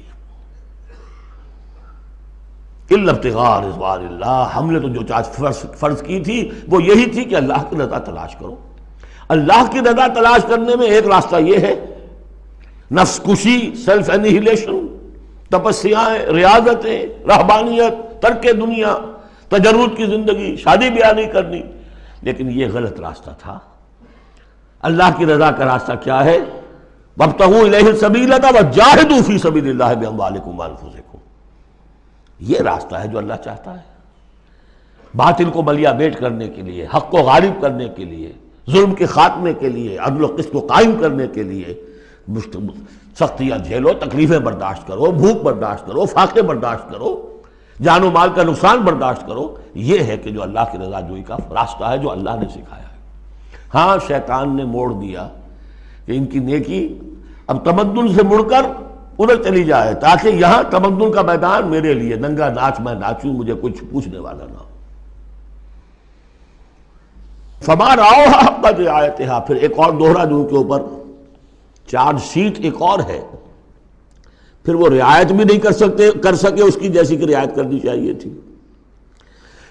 إِلَّا ابْتِغَاءَ رِضْوَانِ اللَّهِ، ہم نے تو جو چیز فرض کی تھی وہ یہی تھی کہ اللہ کی رضا تلاش کرو۔ اللہ کی رضا تلاش کرنے میں ایک راستہ یہ ہے، نفس کشی، سیلف انہیلیشن، تپسیاں، ریاضتیں، رہبانیت، ترک دنیا، تجرد کی زندگی، شادی بیاہ نہیں کرنی، لیکن یہ غلط راستہ تھا۔ اللہ کی رضا کا راستہ کیا ہے؟ وَابْتَغُوا إِلَيْهِ السَّبِيلَ وَجَاهِدُوا فِي سَبِيلِ اللَّهِ بِأَمْوَالِكُمْ وَأَنفُسِكُمْ، یہ راستہ ہے جو اللہ چاہتا ہے، باطل کو ملیا بیٹ کرنے کے لیے، حق کو غالب کرنے کے لیے، ظلم کے خاتمے کے لیے، عدل و قسط کو قائم کرنے کے لیے۔ سختیاں جھیلو، تکلیفیں برداشت کرو، بھوک برداشت کرو، فاقے برداشت کرو، جان و مال کا نقصان برداشت کرو۔ یہ ہے کہ جو اللہ کی رضا جوئی کا راستہ ہے، جو اللہ نے سکھایا ہے۔ ہاں شیطان نے موڑ دیا کہ ان کی نیکی اب تمدن سے مڑ کر ادھر چلی جائے، تاکہ یہاں تمدن کا میدان میرے لیے ننگا ناچ میں ناچوں، مجھے کچھ پوچھنے والا نہ ہو۔ فَمَا رَعَوْهَا حَقَّ رِعَایَتِهَا، پھر ایک اور دوہرا جو ان کے اوپر چارج شیٹ ایک اور ہے، پھر وہ رعایت بھی نہیں کر سکے اس کی جیسی کہ رعایت کرنی چاہیے تھی۔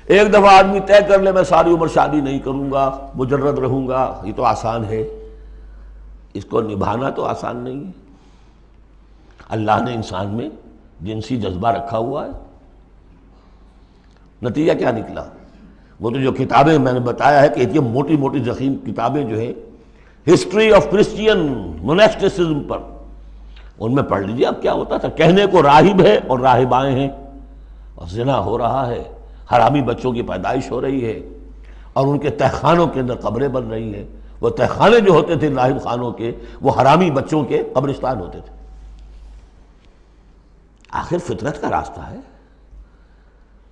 ایک دفعہ آدمی طے کر لے میں ساری عمر شادی نہیں کروں گا، مجرد رہوں گا، یہ تو آسان ہے، اس کو نبھانا تو آسان نہیں ہے۔ اللہ نے انسان میں جنسی جذبہ رکھا ہوا ہے، نتیجہ کیا نکلا؟ وہ تو جو کتابیں میں نے بتایا ہے کہ یہ موٹی موٹی ضخیم کتابیں جو ہے ہسٹری آف کرسچین موناسٹسزم پر، ان میں پڑھ لیجیے اب کیا ہوتا تھا۔ کہنے کو راہب ہے اور راہبائیں ہیں، اور زنا ہو رہا ہے، حرامی بچوں کی پیدائش ہو رہی ہے، اور ان کے تہخانوں کے اندر قبریں بن رہی ہیں۔ وہ تہخانے جو ہوتے تھے راہب خانوں کے، وہ حرامی بچوں کے قبرستان ہوتے تھے۔ آخر فطرت کا راستہ ہے،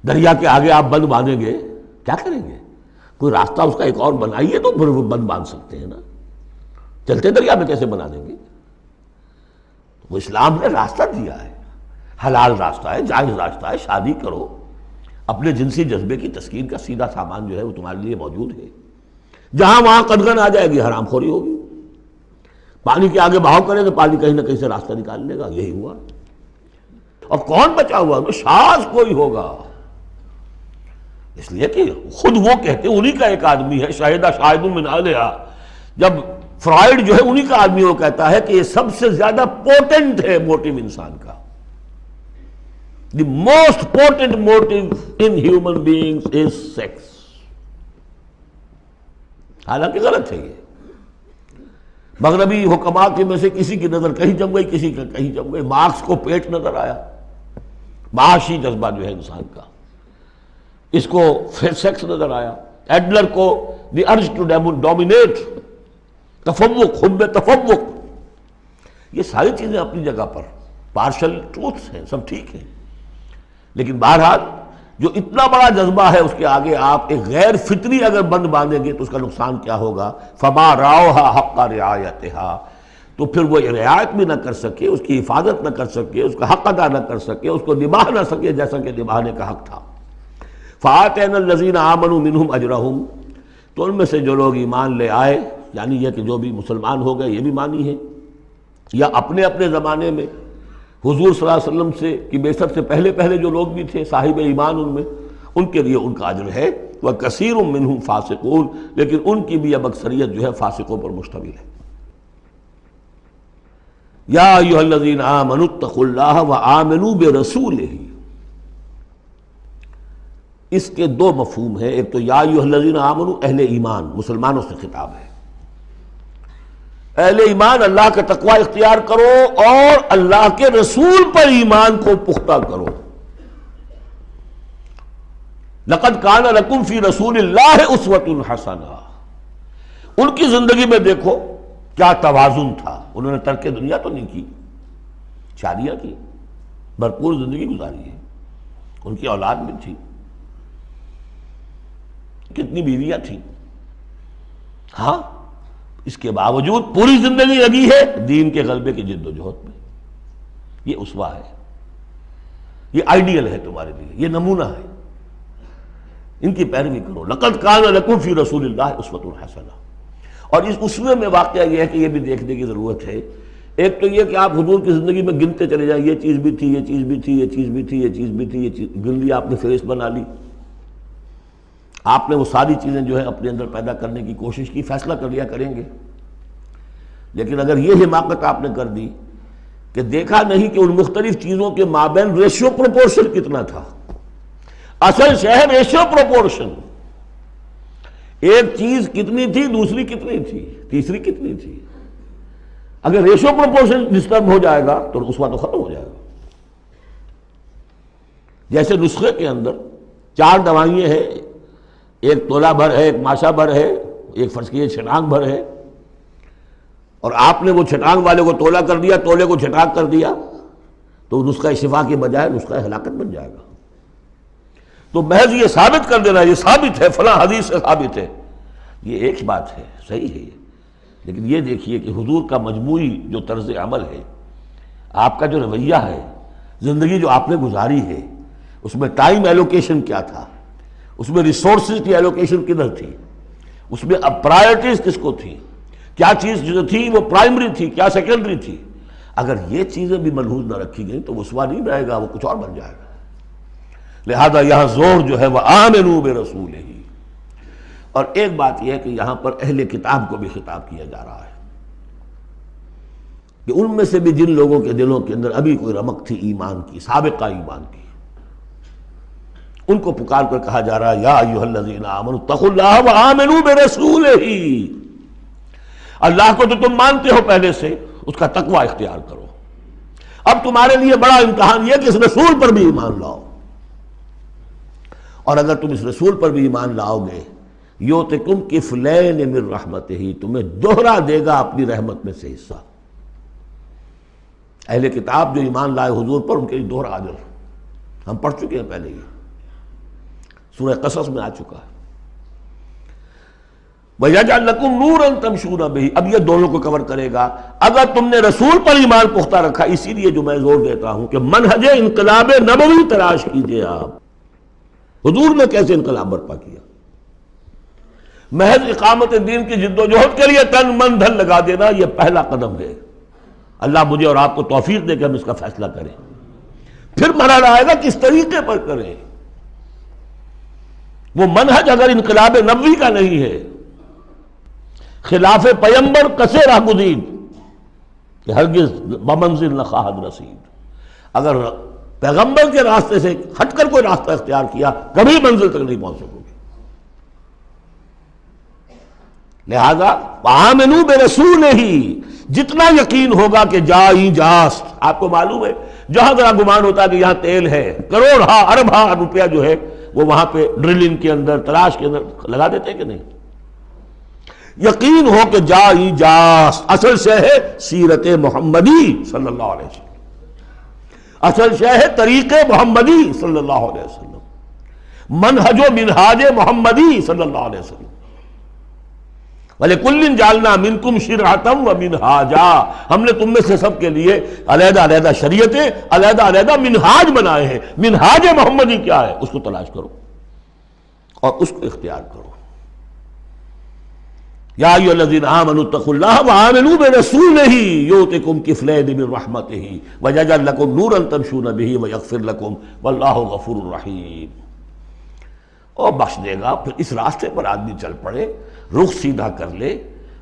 دریا کے آگے آپ بند باندھیں گے کیا کریں گے؟ کوئی راستہ اس کا ایک اور بنائیے تو پھر وہ بند باندھ سکتے ہیں نا، چلتے دریا میں کیسے بنا دیں گے؟ وہ اسلام نے راستہ دیا ہے، حلال راستہ ہے، جائز راستہ ہے، شادی کرو، اپنے جنسی جذبے کی تسکین کا سیدھا سامان جو ہے وہ تمہارے لیے موجود ہے۔ جہاں وہاں قدغن آ جائے گی، حرام خوری ہوگی، پانی کے آگے بہاؤ کرے تو پانی کہیں نہ کہیں سے راستہ نکال لے گا، یہی ہوا۔ اور کون بچا ہوا؟ تو شاذ کوئی ہوگا، اس لیے کہ خود وہ کہتے انہی کا ایک آدمی ہے، شاہدہ شاہد من اہلہا، جب فرائیڈ جو ہے انہی کا آدمی وہ کہتا ہے کہ یہ سب سے زیادہ پوٹنٹ ہے موٹیو انسان کا، the most potent motive in human beings is sex. حالانکہ غلط ہے یہ، مغربی حکماء کے میں سے کسی کی نظر کہیں جم گئی، کسی کا کہیں جم گئی، مارکس کو پیٹ نظر آیا، معاشی جذبہ جو ہے انسان کا، اس کو سیکس نظر آیا، ایڈلر کو دی ارج ٹو ڈومینیٹ، تفوق، حب تفوق۔ یہ ساری چیزیں اپنی جگہ پر پارشل ٹروتھس ہیں، سب ٹھیک ہیں، لیکن بہرحال جو اتنا بڑا جذبہ ہے اس کے آگے آپ ایک غیر فطری اگر بند باندھیں گے تو اس کا نقصان کیا ہوگا؟ فما رعوها حق رعایتها، تو پھر وہ رعایت بھی نہ کر سکے، اس کی حفاظت نہ کر سکے، اس کا حق ادا نہ کر سکے، اس کو نبھا نہ سکے جیسا کہ نبھانے کا حق تھا۔ فآتینا الذین آمنوا منہم اجرہم، تو ان میں سے جو لوگ ایمان لے آئے، یعنی یہ کہ جو بھی مسلمان ہو گئے، یہ بھی مانی ہے، یا اپنے اپنے زمانے میں حضور صلی اللہ علیہ وسلم سے کی بعثت سے پہلے جو لوگ بھی تھے صاحب ایمان، ان میں ان کے لیے ان کا اجر ہے، وَكَثِيرٌ مِّنْهُمْ فَاسِقُونَ، لیکن ان کی بھی اب اکثریت جو ہے فاسقوں پر مشتمل ہے۔ یا ایھا الذین آمنوا اتقوا اللہ وآمنوا برسولہ، اس کے دو مفہوم ہیں، ایک تو یا ایھا الذین آمنوا اہل ایمان، مسلمانوں سے خطاب ہے، اہل ایمان اللہ کا تقوی اختیار کرو اور اللہ کے رسول پر ایمان کو پختہ کرو۔ لقد کان لکم فی رسول اللہ اسوۃ حسنہ، ان کی زندگی میں دیکھو کیا توازن تھا، انہوں نے ترک دنیا تو نہیں کی، شادیاں کی، بھرپور زندگی گزاری ہے، ان کی اولاد بھی تھی، کتنی بیویاں تھیں، ہاں اس کے باوجود پوری زندگی لگی ہے دین کے غلبے کی جد و جہد میں۔ یہ اسوہ ہے، یہ آئیڈیل ہے تمہارے لیے، یہ نمونہ ہے، ان کی پیروی کرو۔ لقد کان لکم فی رسول اللہ اسوۃ حسنہ۔ اور اس اسوے میں واقعہ یہ ہے کہ یہ بھی دیکھنے کی ضرورت ہے، ایک تو یہ کہ آپ حضور کی زندگی میں گنتے چلے جائیں، یہ چیز بھی تھی، یہ چیز بھی تھی، یہ چیز بھی تھی، یہ چیز بھی تھی، یہ چیز گن لی آپ نے، فہرست بنا لی، آپ نے وہ ساری چیزیں جو ہے اپنے اندر پیدا کرنے کی کوشش کی، فیصلہ کر لیا کریں گے۔ لیکن اگر یہ حماقت آپ نے کر دی کہ دیکھا نہیں کہ ان مختلف چیزوں کے مابین ریشیو پروپورشن کتنا تھا، اصل شہر ریشیو پروپورشن، ایک چیز کتنی تھی، دوسری کتنی تھی، تیسری کتنی تھی، اگر ریشیو پروپورشن ڈسٹرب ہو جائے گا تو اسوہ تو ختم ہو جائے گا۔ جیسے نسخے کے اندر 4 دوائیں ہیں، ایک تولہ بھر ہے، ایک ماشا بھر ہے، ایک فرض کیجیے چھٹانک بھر ہے، اور آپ نے وہ چھٹانک والے کو تولہ کر دیا، تولے کو چھٹانک کر دیا، تو نسخہ شفا کے بجائے نسخہ ہلاکت بن جائے گا۔ تو محض یہ ثابت کر دینا یہ ثابت ہے، فلاں حدیث سے ثابت ہے، یہ ایک بات ہے، صحیح ہے، لیکن یہ دیکھیے کہ حضور کا مجموعی جو طرز عمل ہے، آپ کا جو رویہ ہے، زندگی جو آپ نے گزاری ہے، اس میں ٹائم ایلوکیشن کیا تھا، اس میں ریسورسز کی ایلوکیشن کدھر تھی، اس میں اب پرائرٹیز کس کو تھی، کیا چیز جو تھی وہ پرائمری تھی، کیا سیکنڈری تھی، اگر یہ چیزیں بھی ملحوظ نہ رکھی گئیں تو وہ اسوہ نہیں رہے گا، وہ کچھ اور بن جائے گا۔ لہذا یہاں زور جو ہے وہ آمنوا برسولہ، اور ایک بات یہ ہے کہ یہاں پر اہل کتاب کو بھی خطاب کیا جا رہا ہے کہ ان میں سے بھی جن لوگوں کے دلوں کے اندر ابھی کوئی رمق تھی ایمان کی، سابقہ ایمان کی، ان کو پکار کر کہا جا رہا ہے یا ایھا الذین آمنوا اتقوا اللہ وآمنوا برسولہ، اللہ کو تو تم مانتے ہو پہلے سے، اس کا تقوی اختیار کرو، اب تمہارے لیے بڑا امتحان یہ کہ اس رسول پر بھی ایمان لاؤ، اور اگر تم اس رسول پر بھی ایمان لاؤ گے یؤتکم کفلین من رحمتہ، تمہیں دوہرا دے گا اپنی رحمت میں سے حصہ۔ اہل کتاب جو ایمان لائے حضور پر، ان کے لیے دوہرا اجر ہم پڑھ چکے ہیں پہلے، یہ سورہ قصص میں آ چکا ہے۔ وَيَجْعَلْ لَكُمْ نُورًا تَمْشُونَ بِهِ، اب یہ دونوں کو کور کرے گا۔ اگر تم نے رسول پر ایمان پختہ رکھا، اسی لیے جو میں زور دیتا ہوں کہ منہج انقلاب نبوی تلاش کیجئے آپ، حضور نے کیسے انقلاب برپا کیا، محض اقامت دین کی جد و جہد کے لیے تن من دھن لگا دینا، یہ پہلا قدم ہے۔ اللہ مجھے اور آپ کو توفیق دے کہ ہم اس کا فیصلہ کریں، پھر مرحلہ آئے گا کس طریقے پر کریں۔ وہ منہج اگر انقلاب نبوی کا نہیں ہے، خلاف پیمبر کسے راہ گزید کہ ہرگز بمنزل نہ خواہد رسید، اگر پیغمبر کے راستے سے ہٹ کر کوئی راستہ اختیار کیا کبھی منزل تک نہیں پہنچ سکو گے۔ لہذا آمنوا برسولہ، جتنا یقین ہوگا کہ جائی جاست، آپ کو معلوم ہے جہاں ذرا گمان ہوتا ہے کہ یہاں تیل ہے، کروڑ ارب روپیہ جو ہے وہ وہاں پہ ڈرلنگ کے اندر، تلاش کے اندر لگا دیتے کہ نہیں، یقین ہو کہ جائی جاست، اصل شے ہے سیرت محمدی صلی اللہ علیہ وسلم، اصل شے ہے طریق محمدی صلی اللہ علیہ وسلم، منہج و منہاج محمدی صلی اللہ علیہ وسلم۔ وَلِكُلٍّ جَعَلْنَا مِنْكُمْ شِرْعَةً وَمِنْهَاجًا، ہم نے تم میں سے سب کے لیے علیحدہ علیحدہ شریعتیں، علیحدہ علیحدہ منہاج بنائے ہیں۔ منہاج محمدی کیا ہے، اس کو تلاش کرو اور اس کو اختیار کرو۔ یا ایھا الذین آمنوا اتقوا اللہ وآمنوا برسولہ یؤتکم کفلین من رحمتہ ویجعل لکم نورا تمشون بہ ویغفر لکم واللہ غفور رحیم۔ اور بخش دے گا۔ پھر اس راستے پر آدمی چل پڑے، رخ سیدھا کر لے،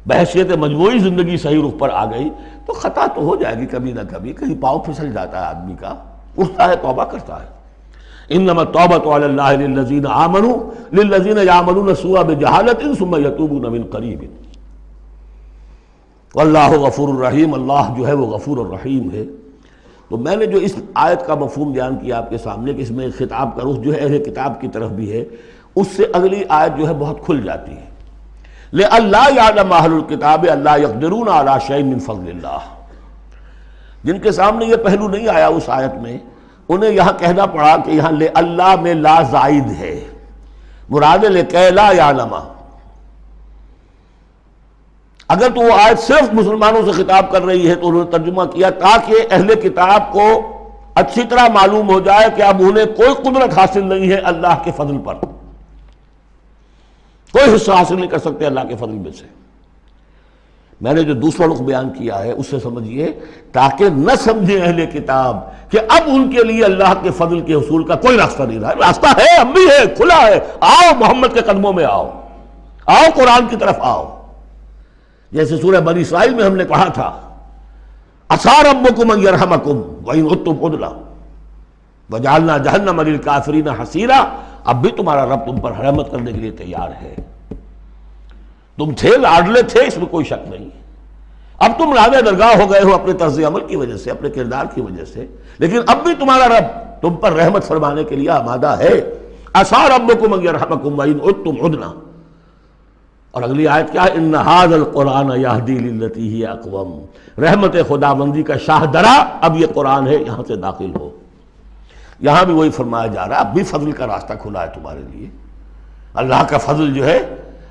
بحیثیت مجموعی زندگی صحیح رخ پر آ گئی تو خطا تو ہو جائے گی کبھی نہ کبھی، کہیں پاؤں پھسل جاتا ہے آدمی کا، اٹھتا ہے توبہ کرتا ہے۔ انما التوبۃ علی اللہ للذین آمنوا للذین یعملون السوء بجہالۃ ثم یتوبون من قریب واللہ غفور الرحیم، اللہ جو ہے وہ غفور الرحیم ہے۔ تو میں نے جو اس آیت کا مفہوم بیان کیا آپ کے سامنے کہ اس میں خطاب کا رخ جو ہے اہل کتاب کی طرف بھی ہے، اس سے اگلی آیت جو ہے بہت کھل جاتی ہے۔ لئلا یعلم اہل الکتاب الا یقدرون علی شیء من فضل اللہ، جن کے سامنے یہ پہلو نہیں آیا اس آیت میں، انہیں یہاں کہنا پڑا کہ یہاں لئلا میں لا زائد ہے، مراد لکے لا یعلم۔ اگر تو وہ آیت صرف مسلمانوں سے خطاب کر رہی ہے تو انہوں نے ترجمہ کیا تاکہ اہل کتاب کو اچھی طرح معلوم ہو جائے کہ اب انہیں کوئی قدرت حاصل نہیں ہے اللہ کے فضل پر، کوئی حصہ حاصل نہیں کر سکتے اللہ کے فضل میں سے۔ میں نے جو دوسرا رخ بیان کیا ہے اس سے سمجھیے تاکہ نہ سمجھے اہل کتاب کہ اب ان کے لیے اللہ کے فضل کے حصول کا کوئی راستہ نہیں رہا۔ راستہ ہے، اب بھی ہے، کھلا ہے، آؤ محمد کے قدموں میں آؤ، آؤ قرآن کی طرف آؤ۔ جیسے سورہ بنی اسرائیل میں ہم نے پڑھا تھا عسیٰ ربکم ان یرحمکم وان عدتم عدلا وجعلنا جہنم للکافرین حصیرا، اب بھی تمہارا رب تم پر رحمت کرنے کے لیے تیار ہے۔ تم تھے لاڈلے تھے، اس میں کوئی شک نہیں، اب تم راضِ درگاہ ہو گئے ہو اپنے طرز عمل کی وجہ سے، اپنے کردار کی وجہ سے، لیکن اب بھی تمہارا رب تم پر رحمت فرمانے کے لیے آمادہ ہے۔ عسیٰ ربکم ان یرحمکم وان عدتم عدلا۔ اور اگلی آیت کیا ہے؟ ان ھذا القرآن یہدی للتی ہی اقوم، رحمت خداوندی کا شاہ درا اب یہ قرآن ہے، یہاں سے داخل ہو۔ یہاں بھی وہی فرمایا جا رہا ہے اب بھی فضل کا راستہ کھلا ہے تمہارے لیے، اللہ کا فضل جو ہے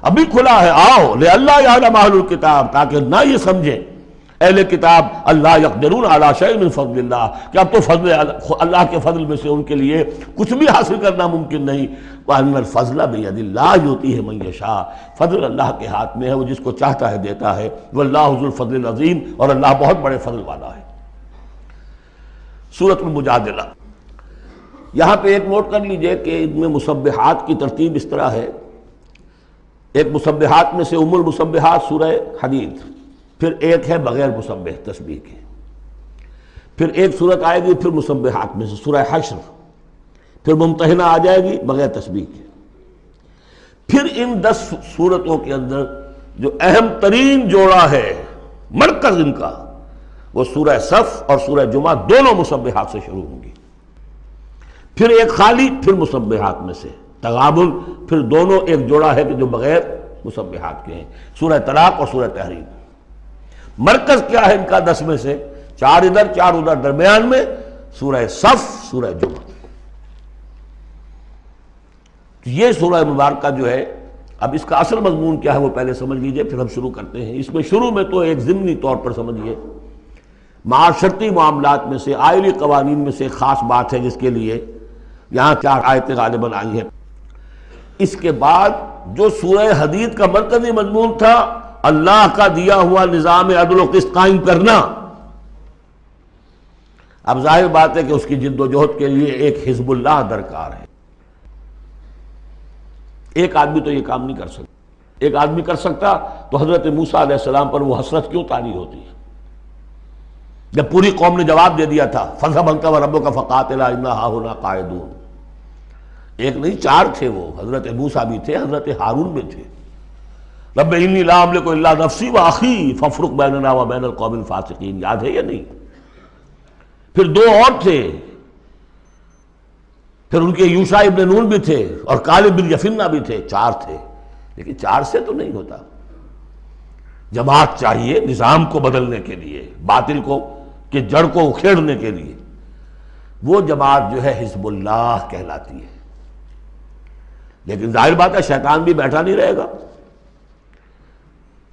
ابھی کھلا ہے، آؤ لئلا یعلم اہل الکتاب، تاکہ نہ یہ سمجھیں اہل کتاب اللہ یقدرون علی شیء من فضل اللہ، کہ اب تو فضل اللہ کے فضل میں سے ان کے لیے کچھ بھی حاصل کرنا ممکن نہیں۔ وَأَنَّ الْفَضْلَ بِيَدِ اللَّهِ يُؤْتِيهِ مَن يَشَاءُ، فضل اللہ کے ہاتھ میں ہے، وہ جس کو چاہتا ہے دیتا ہے۔ وَاللَّهُ ذُو الْفَضْلِ الْعَظِيمِ، اور اللہ بہت بڑے فضل والا ہے۔ سورۃ المجادلہ، یہاں پہ ایک نوٹ کر لیجئے کہ ان میں مسبحات کی ترتیب اس طرح ہے، ایک مسبحات میں سے ام المسبحات سورہ حدید، پھر ایک ہے بغیر مسبح تسبیح کے، پھر ایک صورت آئے گی پھر مسبحات میں سے سورہ حشر، پھر ممتحنہ آ جائے گی بغیر تسبیح کے۔ پھر ان 10 صورتوں کے اندر جو اہم ترین جوڑا ہے، مرکز ان کا، وہ سورہ صف اور سورہ جمعہ دونوں مسبحات سے شروع ہوں گی، پھر ایک خالی، پھر مسبحات میں سے تغابن، پھر دونوں ایک جوڑا ہے کہ جو بغیر مسبحات کے ہیں، سورہ طلاق اور سورہ تحریم۔ مرکز کیا ہے ان کا 10 میں سے؟ 4 ادھر 4 ادھر، درمیان میں سورہ صف، سورہ جمعہ۔ یہ سورہ مبارکہ جو ہے، اب اس کا اصل مضمون کیا ہے وہ پہلے سمجھ لیجئے، پھر ہم شروع کرتے ہیں۔ اس میں شروع میں تو ایک ضمنی طور پر سمجھیے، معاشرتی معاملات میں سے، آئلی قوانین میں سے ایک خاص بات ہے جس کے لیے یہاں 4 آیتیں غالباً آئی ہیں۔ اس کے بعد جو سورہ حدید کا مرکزی مضمون تھا، اللہ کا دیا ہوا نظام عدل و قسط قائم کرنا، اب ظاہر بات ہے کہ اس کی جد و جہد کے لیے ایک حزب اللہ درکار ہے۔ ایک آدمی تو یہ کام نہیں کر سکتا، ایک آدمی کر سکتا تو حضرت موسیٰ علیہ السلام پر وہ حسرت کیوں طاری ہوتی ہے جب پوری قوم نے جواب دے دیا تھا فَاذْهَبْ أَنْتَ وَرَبُّكَ فَقَاتِلَا إِنَّا هَاهُنَا قَاعِدُونَ۔ ایک نہیں 4 تھے وہ، حضرت موسیٰ بھی تھے، حضرت ہارون بھی تھے۔ رب انی لا املک الا نفسی واخی فافرق بیننا وبین القوم الفاسقین، یاد ہے یا نہیں؟ پھر 2 اور تھے، پھر ان کے یوشع ابن نون بھی تھے اور کالب بن یفنہ بھی تھے، 4 تھے، لیکن 4 سے تو نہیں ہوتا، جماعت چاہیے نظام کو بدلنے کے لیے، باطل کو کہ جڑ کو اکھیڑنے کے لیے۔ وہ جماعت جو ہے حزب اللہ کہلاتی ہے، لیکن ظاہر بات ہے شیطان بھی بیٹھا نہیں رہے گا،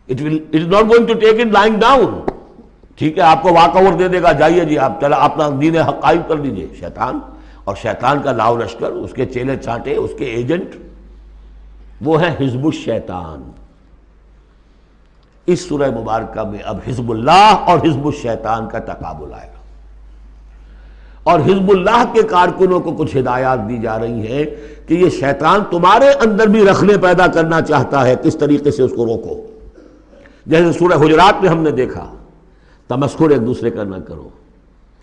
it is not going to take it lying down۔ ٹھیک ہے، آپ کو واک اوور دے دے گا، جائیے جی آپ چلا اپنا دین حق قائم کر لیجیے، شیطان اور شیطان کا لاؤ لشکر، اس کے چیلے چانٹے، اس کے ایجنٹ، وہ ہیں حزب الشیطان۔ اس سورہ مبارکہ میں اب حزب اللہ اور حزب الشیطان کا تقابل آئے گا، اور حزب اللہ کے کارکنوں کو کچھ ہدایات دی جا رہی ہیں کہ یہ شیطان تمہارے اندر بھی رخنے پیدا کرنا چاہتا ہے، کس طریقے سے اس کو روکو۔ جیسے سورہ حجرات میں ہم نے دیکھا، تمسخر ایک دوسرے کا نہ کرو،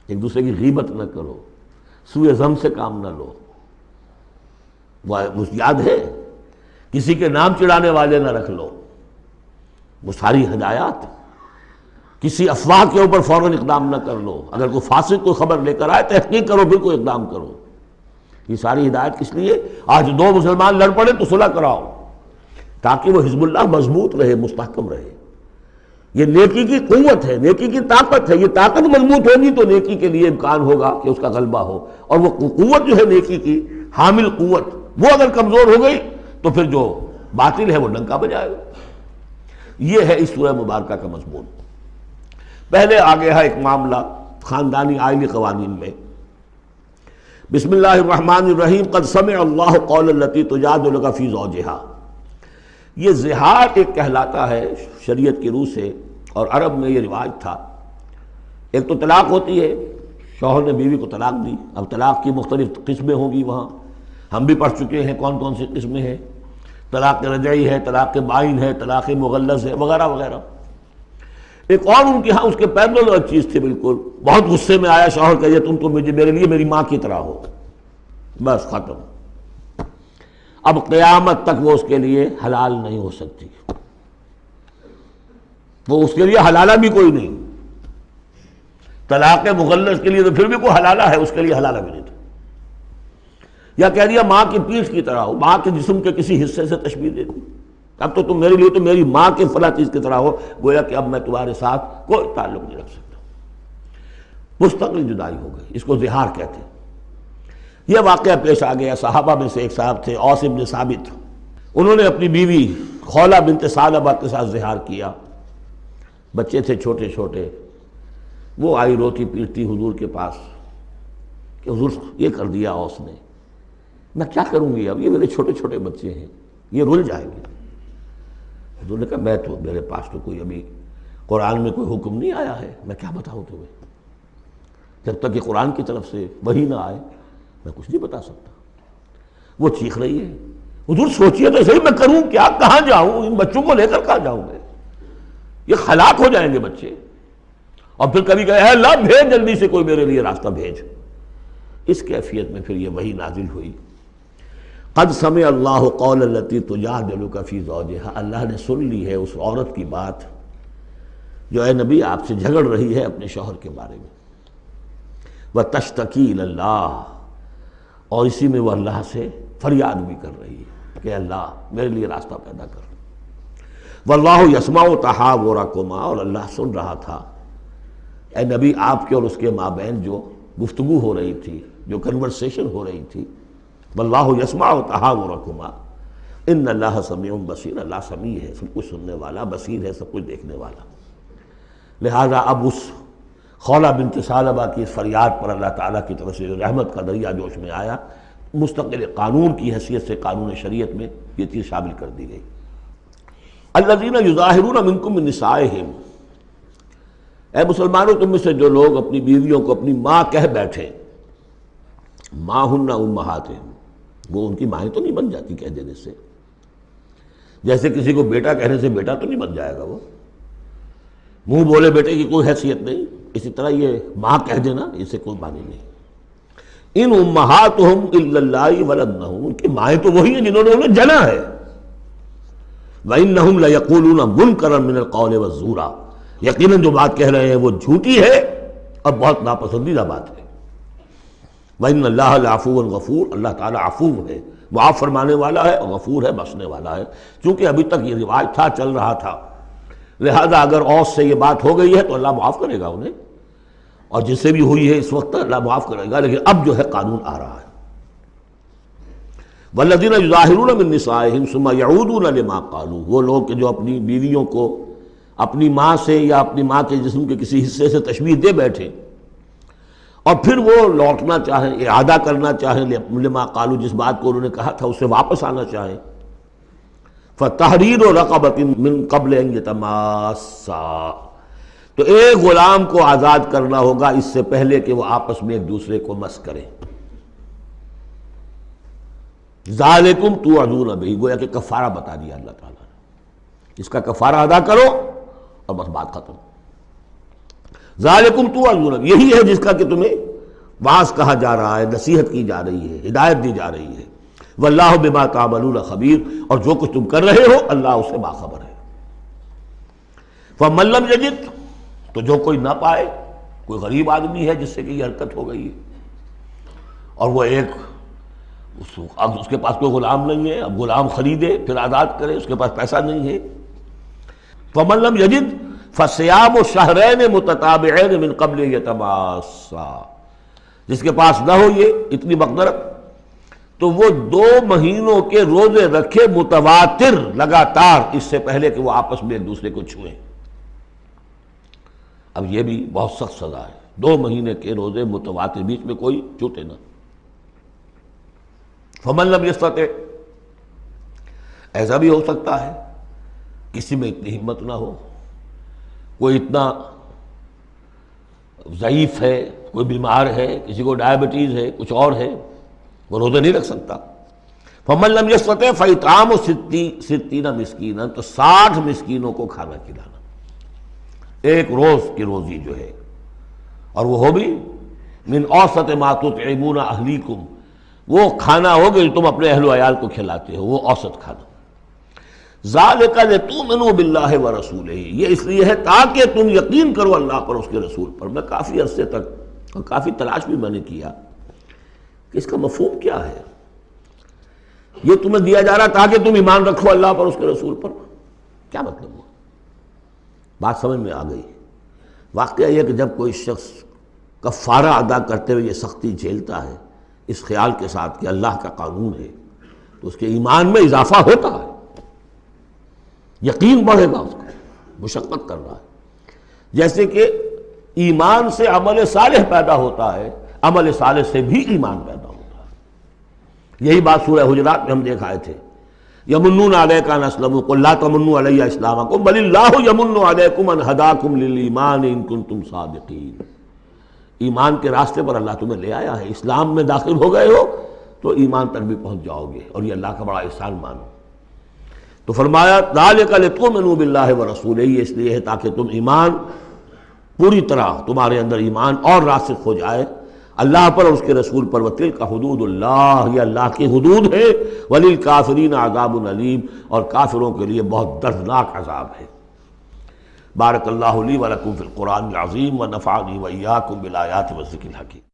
ایک دوسرے کی غیبت نہ کرو، سوء ظن سے کام نہ لو۔ وہ یاد ہے، کسی کے نام چڑھانے والے نہ رکھ لو، وہ ساری ہدایات۔ کسی افواہ کے اوپر فوراً اقدام نہ کر لو، اگر کوئی فاسق کوئی خبر لے کر آئے تحقیق کرو پھر کوئی اقدام کرو۔ یہ ساری ہدایت کس لیے؟ آج دو مسلمان لڑ پڑے تو صلح کراؤ، تاکہ وہ حزب اللہ مضبوط رہے، مستحکم رہے۔ یہ نیکی کی قوت ہے، نیکی کی طاقت ہے۔ یہ طاقت مضبوط ہوگی تو نیکی کے لیے امکان ہوگا کہ اس کا غلبہ ہو، اور وہ قوت جو ہے نیکی کی حامل قوت، وہ اگر کمزور ہو گئی تو پھر جو باطل ہے وہ ڈنکا بجائے گا۔ یہ ہے اس سورہ مبارکہ کا مضمون۔ پہلے آگے ہے ایک معاملہ خاندانی آئلی قوانین میں۔ بسم اللہ الرحمن الرحیم، قد سمع اللہ قول التی تجادلک فی زوجہا۔ یہ زہار ایک کہلاتا ہے شریعت کی روح سے، اور عرب میں یہ رواج تھا۔ ایک تو طلاق ہوتی ہے، شوہر نے بیوی کو طلاق دی، اب طلاق کی مختلف قسمیں ہوں گی، وہاں ہم بھی پڑھ چکے ہیں کون کون سی قسمیں ہیں۔ طلاق رجعی ہے، طلاق بائن ہے، طلاق مغلظ ہے، وغیرہ وغیرہ۔ ایک اور ان کے ہاں اس کے پیرلل ایک چیز تھی، بالکل بہت غصے میں آیا شوہر کہ تم تو میرے لیے میری ماں کی طرح ہو، بس ختم۔ اب قیامت تک وہ اس کے لیے حلال نہیں ہو سکتی، وہ اس کے لیے حلالہ بھی کوئی نہیں۔ طلاق مغلظ کے لیے تو پھر بھی کوئی حلالہ ہے، اس کے لیے حلالہ بھی نہیں تھا۔ یا کہہ دیا ماں کی پیٹھ کی طرح ہو، ماں کے جسم کے کسی حصے سے تشبیہ دے دی، اب تو تم میرے لیے تو میری ماں کے فلاں چیز کی طرح ہو، گویا کہ اب میں تمہارے ساتھ کوئی تعلق نہیں رکھ سکتا۔ مستقل جدائی ہو گئی، اس کو زہار کہتے ہیں۔ یہ واقعہ پیش آ گیا، صحابہ میں سے ایک صاحب تھے اوس بن ثابت، انہوں نے اپنی بیوی خولہ بنت ثعلبہ کے ساتھ زہار کیا، بچے تھے چھوٹے چھوٹے۔ وہ آئی روتی پیٹتی حضور کے پاس کہ حضور یہ کر دیا اوس نے، میں کیا کروں گی، اب یہ میرے چھوٹے چھوٹے بچے ہیں، یہ رل جائیں گے۔ حضور نے کہا میرے پاس تو کوئی ابھی قرآن میں کوئی حکم نہیں آیا ہے، میں کیا بتاؤں تمہیں، جب تک کہ قرآن کی طرف سے وحی نہ آئے میں کچھ نہیں بتا سکتا۔ وہ چیخ رہی ہے، حضور سوچئے تو صحیح میں کروں کیا، کہاں جاؤں، ان بچوں کو لے کر کہاں جاؤں میں، یہ ہلاک ہو جائیں گے بچے۔ اور پھر کبھی کہے اے اللہ بھیج جلدی سے کوئی میرے لیے راستہ بھیج۔ اس کیفیت میں پھر یہ وحی نازل ہوئی، قد سمع اللہ قول التی تجادلک فی زوجہا، اللہ نے سن لی ہے اس عورت کی بات جو اے نبی آپ سے جھگڑ رہی ہے اپنے شوہر کے بارے میں، وتشتکی الی اللہ، اور اسی میں وہ اللہ سے فریاد بھی کر رہی ہے کہ اللہ میرے لیے راستہ پیدا کر۔ واللہ یسمع تحاورکما، اور اللہ سن رہا تھا اے نبی آپ کے اور اس کے مابین جو گفتگو ہو رہی تھی، جو کنورسیشن ہو رہی تھی۔ واللہ یسمع تحاورکما ان اللہ سمیع بصیر، اللہ سمیع ہے، سب کچھ سننے والا، بصیر ہے، سب کچھ دیکھنے والا۔ لہذا اب اس خولہ بنت ثعلبہ کی فریاد پر اللہ تعالیٰ کی طرف سے جو رحمت کا دریا جوش میں آیا، مستقل قانون کی حیثیت سے قانون شریعت میں یہ چیز شامل کر دی گئی۔ الذین یظاہرون منکم من نسائہم، اے مسلمانوں تم میں سے جو لوگ اپنی بیویوں کو اپنی ماں کہہ بیٹھے، ماں ہن امہاتہم، وہ ان کی مائیں تو نہیں بن جاتی کہہ دینے سے، جیسے کسی کو بیٹا کہنے سے بیٹا تو نہیں بن جائے گا، وہ منہ بولے بیٹے کی کوئی حیثیت نہیں، اسی طرح یہ ماں کہہ دینا اسے کوئی معنی نہیں۔ ان امہاتہم الا اللہ ولدنہم، ان کی مائیں تو وہی ہیں جنہوں نے انہیں جنا ہے۔ وانہم لیقولون منکرا من القول والزورا، یقیناً جو بات کہہ رہے ہیں وہ جھوٹی ہے اور بہت ناپسندیدہ بات ہے۔ وَإِنَّ اللَّهَ لَعَفُوٌّ غَفُورٌ، اللہ تعالیٰ عفو ہے، معاف فرمانے والا ہے اور غفور ہے، بخشنے والا ہے۔ چونکہ ابھی تک یہ رواج تھا، چل رہا تھا، لہذا اگر اوس سے یہ بات ہو گئی ہے تو اللہ معاف کرے گا انہیں، اور جس سے بھی ہوئی ہے اس وقت اللہ معاف کرے گا، لیکن اب جو ہے قانون آ رہا ہے۔ وَالَّذِينَ يُظَاهِرُونَ مِن نِّسَائِهِمْ ثُمَّ يَعُودُونَ لِمَا قَالُوا، وہ لوگ کہ جو اپنی بیویوں کو اپنی ماں سے یا اپنی ماں کے جسم کے کسی حصے سے تشبیہ دے بیٹھے، اور پھر وہ لوٹنا چاہیں، اعادہ کرنا چاہیں لما قالوا، جس بات کو انہوں نے کہا تھا اس سے واپس آنا چاہیں، فَتَحْرِيرُ رَقَبَةٍ مِّن قَبْلِ أَن يَتَمَاسَّا، تو ایک غلام کو آزاد کرنا ہوگا اس سے پہلے کہ وہ آپس میں ایک دوسرے کو مس کریں. ذالکم توعدون بہ، گویا کہ کفارہ بتا دیا اللہ تعالیٰ نے، اس کا کفارہ ادا کرو اور بس بات ختم. ذالکم توعدون بہ، یہی ہے جس کا کہ تمہیں واعظ کہا جا رہا ہے، نصیحت کی جا رہی ہے، ہدایت دی جا رہی ہے. واللہ بما تعملون خبیر، اور جو کچھ تم کر رہے ہو اللہ اس سے باخبر ہے. فمن لم یجد، تو جو کوئی نہ پائے، کوئی غریب آدمی ہے جس سے کہ یہ حرکت ہو گئی ہے اور وہ ایک اب اس کے پاس کوئی غلام نہیں ہے، اب غلام خریدے پھر آزاد کرے، اس کے پاس پیسہ نہیں ہے. فمن لم یجد فصیام شہرین متتابعین من قبل یتماسا، جس کے پاس نہ ہو یہ اتنی مقدرت تو وہ 2 مہینوں کے روزے رکھے متواتر لگاتار، اس سے پہلے کہ وہ آپس میں ایک دوسرے کو چھوئیں. اب یہ بھی بہت سخت سزا ہے، 2 مہینے کے روزے متواتر، بیچ میں کوئی چھوٹے نہ. فمن لم یستطع، ایسا بھی ہو سکتا ہے کسی میں اتنی ہمت نہ ہو، کوئی اتنا ضعیف ہے، کوئی بیمار ہے، کسی کو ڈائبٹیز ہے، کچھ اور ہے، وہ روزے نہیں رکھ سکتا. فمن لم یستطع فاطعام 60 مسکینا، تو 60 مسکینوں کو کھانا کھلانا، ایک روز کی روزی جو ہے، اور وہ ہو بھی من اوسط ما تطعمون اہلیکم، وہ کھانا ہو کہ تم اپنے اہل و عیال کو کھلاتے ہو، وہ اوسط کھانا. ذالک لتؤمنوا باللہ ورسولہ، یہ اس لیے ہے تاکہ تم یقین کرو اللہ پر، اس کے رسول پر. میں کافی عرصے تک اور کافی تلاش بھی میں نے کیا کہ اس کا مفہوم کیا ہے. یہ تمہیں دیا جا رہا تاکہ تم ایمان رکھو اللہ پر، اس کے رسول پر، کیا مطلب ہوا؟ بات سمجھ میں آ گئی. واقعہ یہ کہ جب کوئی شخص کفارہ ادا کرتے ہوئے یہ سختی جھیلتا ہے اس خیال کے ساتھ کہ اللہ کا قانون ہے، تو اس کے ایمان میں اضافہ ہوتا ہے، یقین بڑھے گا، اس کو مشقت کر رہا ہے. جیسے کہ ایمان سے عمل صالح پیدا ہوتا ہے، عمل صالح سے بھی ایمان پیدا ہوتا ہے. یہی بات سورہ حجرات میں ہم دیکھ آئے تھے. یمنون علیک ان اسلموا قل لا تمنوا علی اسلامکم بل اللہ یمن علیکم ان ہداکم للایمان ان کنتم صادقین. ایمان کے راستے پر اللہ تمہیں لے آیا ہے، اسلام میں داخل ہو گئے ہو تو ایمان تک بھی پہنچ جاؤ گے، اور یہ اللہ کا بڑا احسان مانو. تو فرمایا ذالک لتؤمنوا باللہ ورسولہ، یہ اس لیے ہے تاکہ تم ایمان پوری طرح تمہارے اندر ایمان اور راسخ ہو جائے اللہ پر اور اس کے رسول پر. وتلک حدود اللہ، یہ اللہ کی حدود ہے. وللکافرین عذاب علیم، اور کافروں کے لیے بہت دردناک عذاب ہے. بارک اللہ لی ولکم فی القرآن العظیم ونفعنی وإیاکم بالآیات والذکر الحکیم.